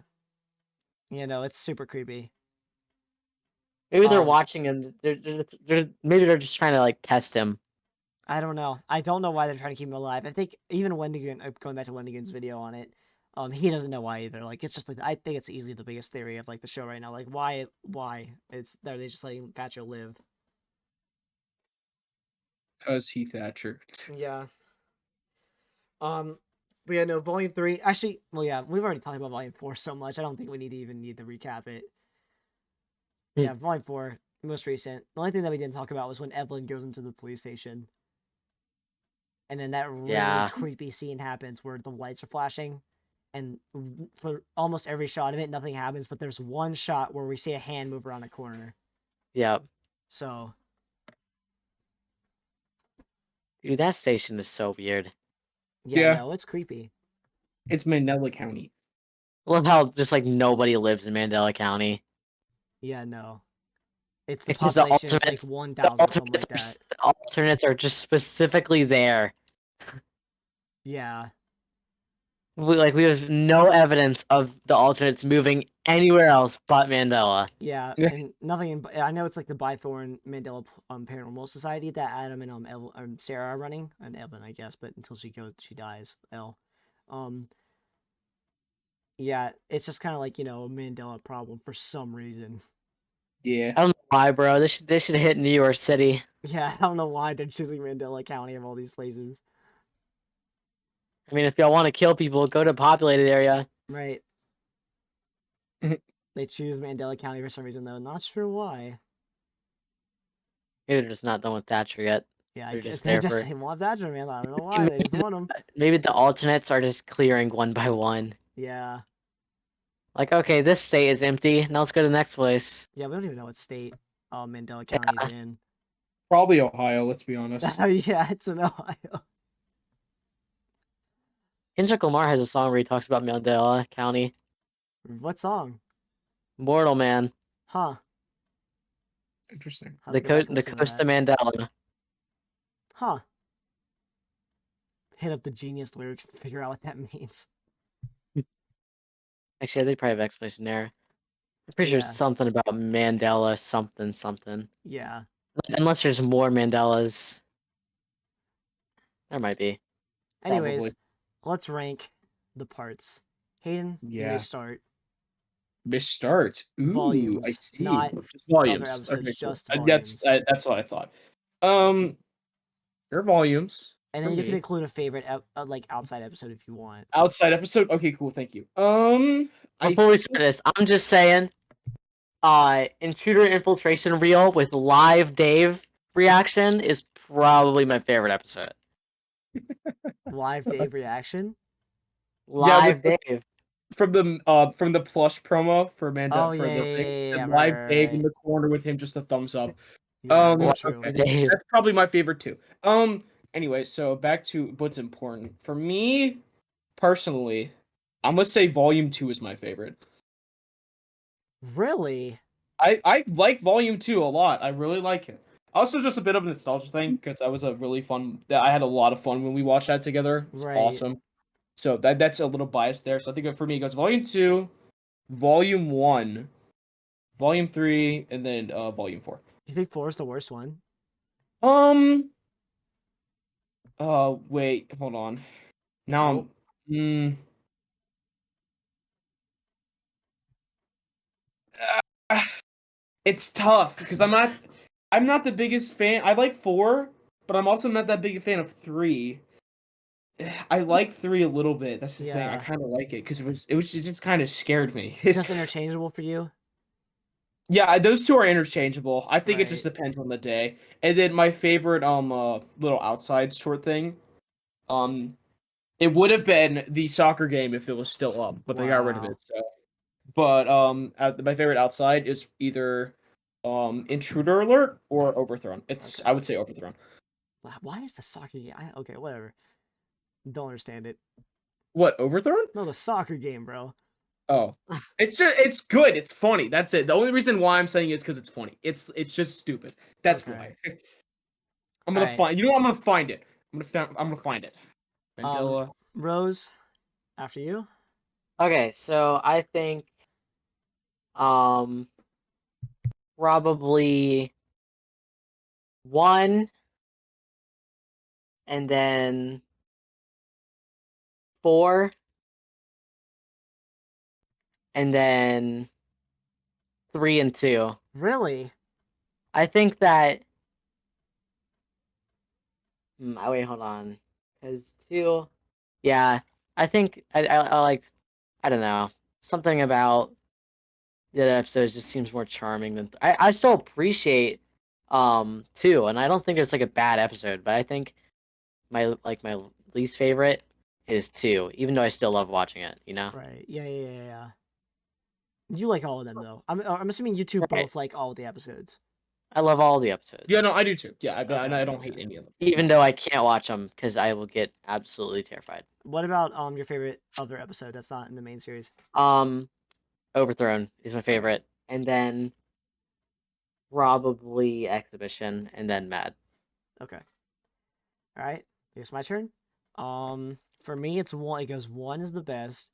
You know, it's super creepy. Maybe they're watching and maybe they're just trying to like test him. I don't know. I don't know why they're trying to keep him alive. I think even Wendigoon, going back to Wendigoon's video on it, he doesn't know why either. Like, it's just like I think it's easily the biggest theory of like the show right now. Like, why? It's are they just letting Thatcher live? Because he Thatcher. Yeah. But yeah, no, Volume 3. Actually, well, yeah, we've already talked about Volume 4 so much. I don't think we need to recap it. Yeah, Volume 4, most recent. The only thing that we didn't talk about was when Evelyn goes into the police station. And then that really creepy scene happens where the lights are flashing. And for almost every shot of it, nothing happens. But there's one shot where we see a hand move around a corner. Yep. So. Dude, that station is so weird. Yeah, no, it's creepy. It's Mandela County. Love how just like nobody lives in Mandela County. Yeah, no. It's the Because the population is like alternates, 1,000 or something like that. the alternates are just specifically there. Yeah. We have no evidence of the alternates moving anywhere else but Mandela. Yeah, Yeah. and nothing. I know it's like the Bythorn Mandela Paranormal Society that Adam and Sarah are running, and Evan, I guess, but until she dies. Um, yeah, it's just kind of like a Mandela problem for some reason. Yeah. I don't know why, bro. They should hit New York City. Yeah, I don't know why they're choosing Mandela County of all these places. I mean, if y'all want to kill people, go to a populated area. Right. They choose Mandela County for some reason, though. Not sure why. Maybe they're just not done with Thatcher yet. Yeah, I They're guess just they there just for. want Thatcher, man. I don't know why. They just want him. Maybe the alternates are just clearing one by one. Yeah. Like, okay, this state is empty. Now let's go to the next place. Yeah, we don't even know what state Mandela County's in. Probably Ohio, let's be honest. Yeah, it's in Ohio. Kendrick Lamar has a song where he talks about Mandela County. What song? Mortal Man. Huh. Interesting. I'll have to go back and The listen to Coast that. of Mandela. Huh. Hit up the Genius lyrics to figure out what that means. Actually, they probably have explanation there. I'm pretty sure Yeah. it's something about Mandela something something. Yeah. Unless there's more Mandelas. There might be. Anyways, Probably. let's rank the parts. Hayden, you may Yeah. start. This starts. Ooh, Volumes, I see. not Just volumes. other episodes, Okay, cool. just That's volumes. that's what I thought. They're volumes. And for then you can me. include a favorite like outside episode if you want. Outside episode. Okay, cool. Thank you. Before we start this, I'm just saying, intruder infiltration reel with live Dave reaction is probably my favorite episode. Live Dave reaction. Live Dave. from the plush promo for Oh for the thing, yeah, and right, live right, Dave in right. the corner with him just a thumbs up. Yeah, no, true. Okay. Dave. That's probably my favorite too. Anyway, so back to what's important for me personally. I'm gonna say Volume 2 is my favorite. Really? I like Volume 2 a lot. I really like it. Also, just a bit of a nostalgia thing because that was a really fun. I had a lot of fun when we watched that together. It was Right. awesome. So that's a little biased there. So I think for me it goes Volume 2, Volume 1, Volume 3, and then Volume 4. You think 4 is the worst one? Wait, hold on. Now Nope. It's tough because I'm not the biggest fan. I like 4, but I'm also not that big a fan of 3. I like 3 a little bit. That's the thing. I Yeah. kind of like it because it just kind of scared me. Just interchangeable for you. Yeah, those two are interchangeable. I think it just Right. depends on the day. And then my favorite little outside short thing, um it would have been the soccer game if it was still up, but they got rid of Wow. it. So, but my favorite outside is either Intruder Alert or Overthrown. Okay. I would say Overthrown. Why is the soccer game? Okay, whatever. Don't understand it. What, Overthrown? No, the soccer game, bro. Oh. It's good. It's funny. That's it. The only reason why I'm saying it is because it's funny. It's just stupid. That's Okay. why. All right. You know what? I'm gonna find it. I'm gonna find it. Um, Mandela. Rose, after you. Okay, so I think um probably 1 and then 4 and then 3 and 2. Really? I think that wait, hold on. Cuz 2 yeah, I think I like I don't know. Something about the other episodes just seems more charming than I still appreciate 2, and I don't think it's like a bad episode, but I think my least favorite is 2, even though I still love watching it, you know? Right. Yeah. You like all of them though. I'm assuming you two Right. both like all of the episodes. I love all the episodes. Yeah, no, I do too. Yeah, I don't hate Okay. any of them. Even though I can't watch them because I will get absolutely terrified. What about your favorite other episode that's not in the main series? Overthrown is my Okay. favorite, and then probably Exhibition, and then Mad. Okay. All right. I guess my turn. For me, it's one. It goes 1 is the best,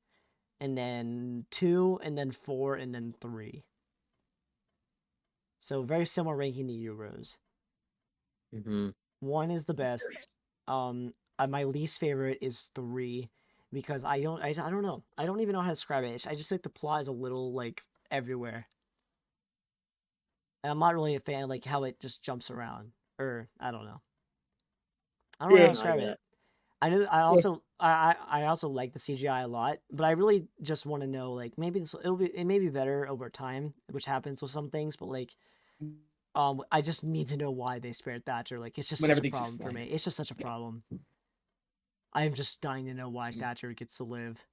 and then 2, and then 4, and then 3. So very similar ranking to you, Rose. Mm-hmm. 1 is the best. My least favorite is 3 because I don't know. I don't even know how to describe it. I just think the plot is a little like everywhere. And I'm not really a fan of like how it just jumps around. Or I don't know. I don't know how to Yeah. describe I get it. it. I know I Yeah. also I also like the CGI a lot, but I really just want to know like maybe it may be better over time, which happens with some things, but like I just need to know why they spared Thatcher. Like it's just When such a everything's problem for explained. me. It's just such a Yeah. problem. I am just dying to know why Thatcher gets to live.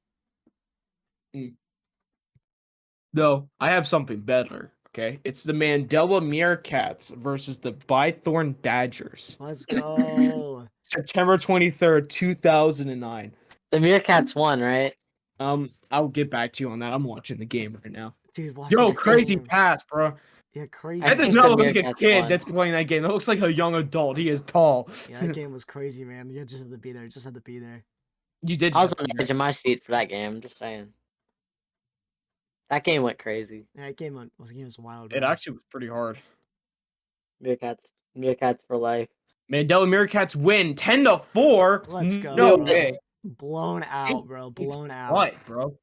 No, I have something better. Okay, it's the Mandela Meerkats versus the Bythorn Badgers. Let's go. September 23rd, 2009. The Meerkats won, right? I'll get back to you on that. I'm watching the game right now. Dude, watching Yo, that crazy game. pass, bro. Yeah, I That crazy. does think not the look like a Meerkats kid won. that's playing that game. That looks like a young adult. He is tall. Yeah, that game was crazy, man. You just had to be there. Just had to be there. You did I just was have on to the be edge of my seat for that game. I'm just saying. That game went crazy. Yeah, that game was wild, It bro. actually was pretty hard. Meerkats for life. Mandela Meerkats win 10-4. Let's No Dude, go. way. Blown out, bro. Blown out. What, bro?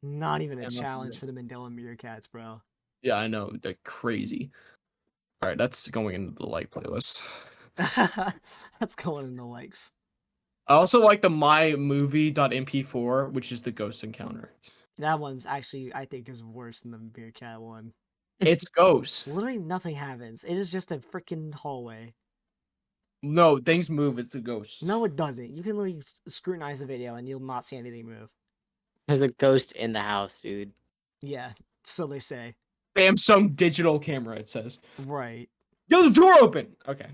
Not even a Yeah, challenge for the Mandela Meerkats, bro. yeah, I know. Like crazy. All right, that's going into the like playlist. That's going in the likes. I also like the mymovie.mp4, which is the ghost encounter. That one's actually, I think, is worse than the Meerkat one. It's ghosts. Literally nothing happens. It is just a freaking hallway. No, things move. It's a ghost. No, it doesn't. You can literally scrutinize the video and you'll not see anything move. there's a ghost in the house, dude. Yeah, so they say. Samsung digital camera. It says. Right. Yo, the door open. Okay.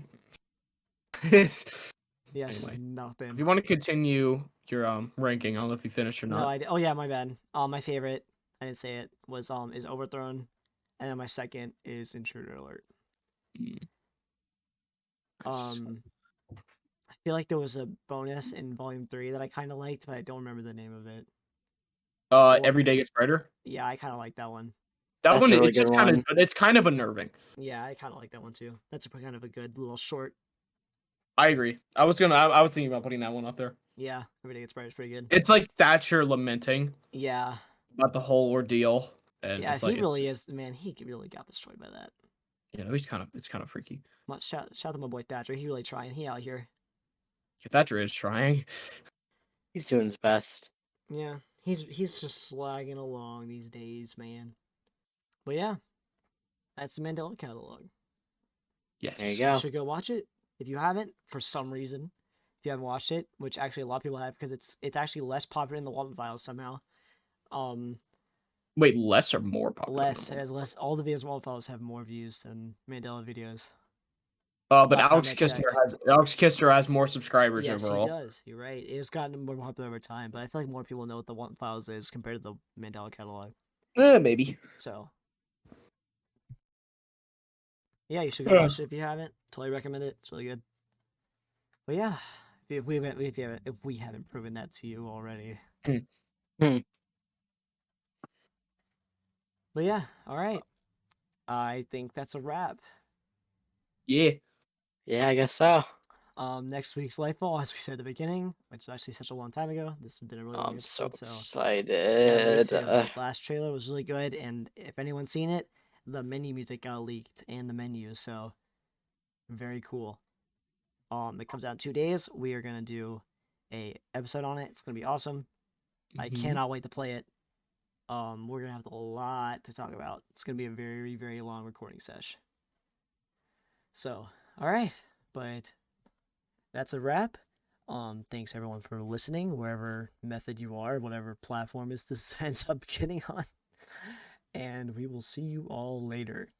Yes, Anyway, nothing. if you want to continue your ranking, I don't know if you finished or No, not. oh yeah, my bad. My favorite, I didn't say it, was is Overthrown, and then my second is Intruder Alert. Mm. Nice. I feel like there was a bonus in Volume 3 that I kind of liked, but I don't remember the name of it. Every day gets brighter. Yeah, I kind of like that one. That That's one, a really it's just good kind of, one. it's kind of unnerving. Yeah, I kind of like that one too. That's kind of a good little short. I agree. I was thinking about putting that one up there. Yeah, Every Day Gets Brighter is pretty good. It's like Thatcher lamenting Yeah. about the whole ordeal. and Yeah, it's he like, really is, man. He really got destroyed by that. you know, it's kind of freaky. Shout to my boy Thatcher. He really trying. He out here. Thatcher is trying. He's doing his best. Yeah, he's just slagging along these days, man. But yeah, that's the Mandela Catalog. There Yes. you You go. should go watch it if you haven't. For some reason, if you haven't watched it, which actually a lot of people have, because it's actually less popular in the Walten files somehow. Wait, less or more popular? Less. It has less. All the videos in Walten files have more views than Mandela videos. But Last time Alex I Kister checked. has more subscribers Yes, overall. he does. You're right. It has gotten more popular over time, but I feel like more people know what the Walten files is compared to the Mandela Catalog. Maybe. So, yeah, you should go watch it if you haven't. Totally recommend it. It's really good. But yeah, if we haven't proven that to you already. Hmm. But yeah, all right. I think that's a wrap. Yeah. Yeah, I guess so. Next week's Lightfall, as we said at the beginning, which is actually such a long time ago. This has been a really long I'm so episode, so yeah, me excited. too. The last trailer was really good, and if anyone's seen it, the menu music got leaked and the menus, so very cool. It comes out in 2 days. We are gonna do a episode on it. It's gonna be awesome. I Mhm. cannot wait to play it. We're gonna have a lot to talk about. It's gonna be a very, very long recording sesh. So, all right, but that's a wrap. Thanks everyone for listening, wherever method you are, whatever platform is this ends up getting on. And we will see you all later.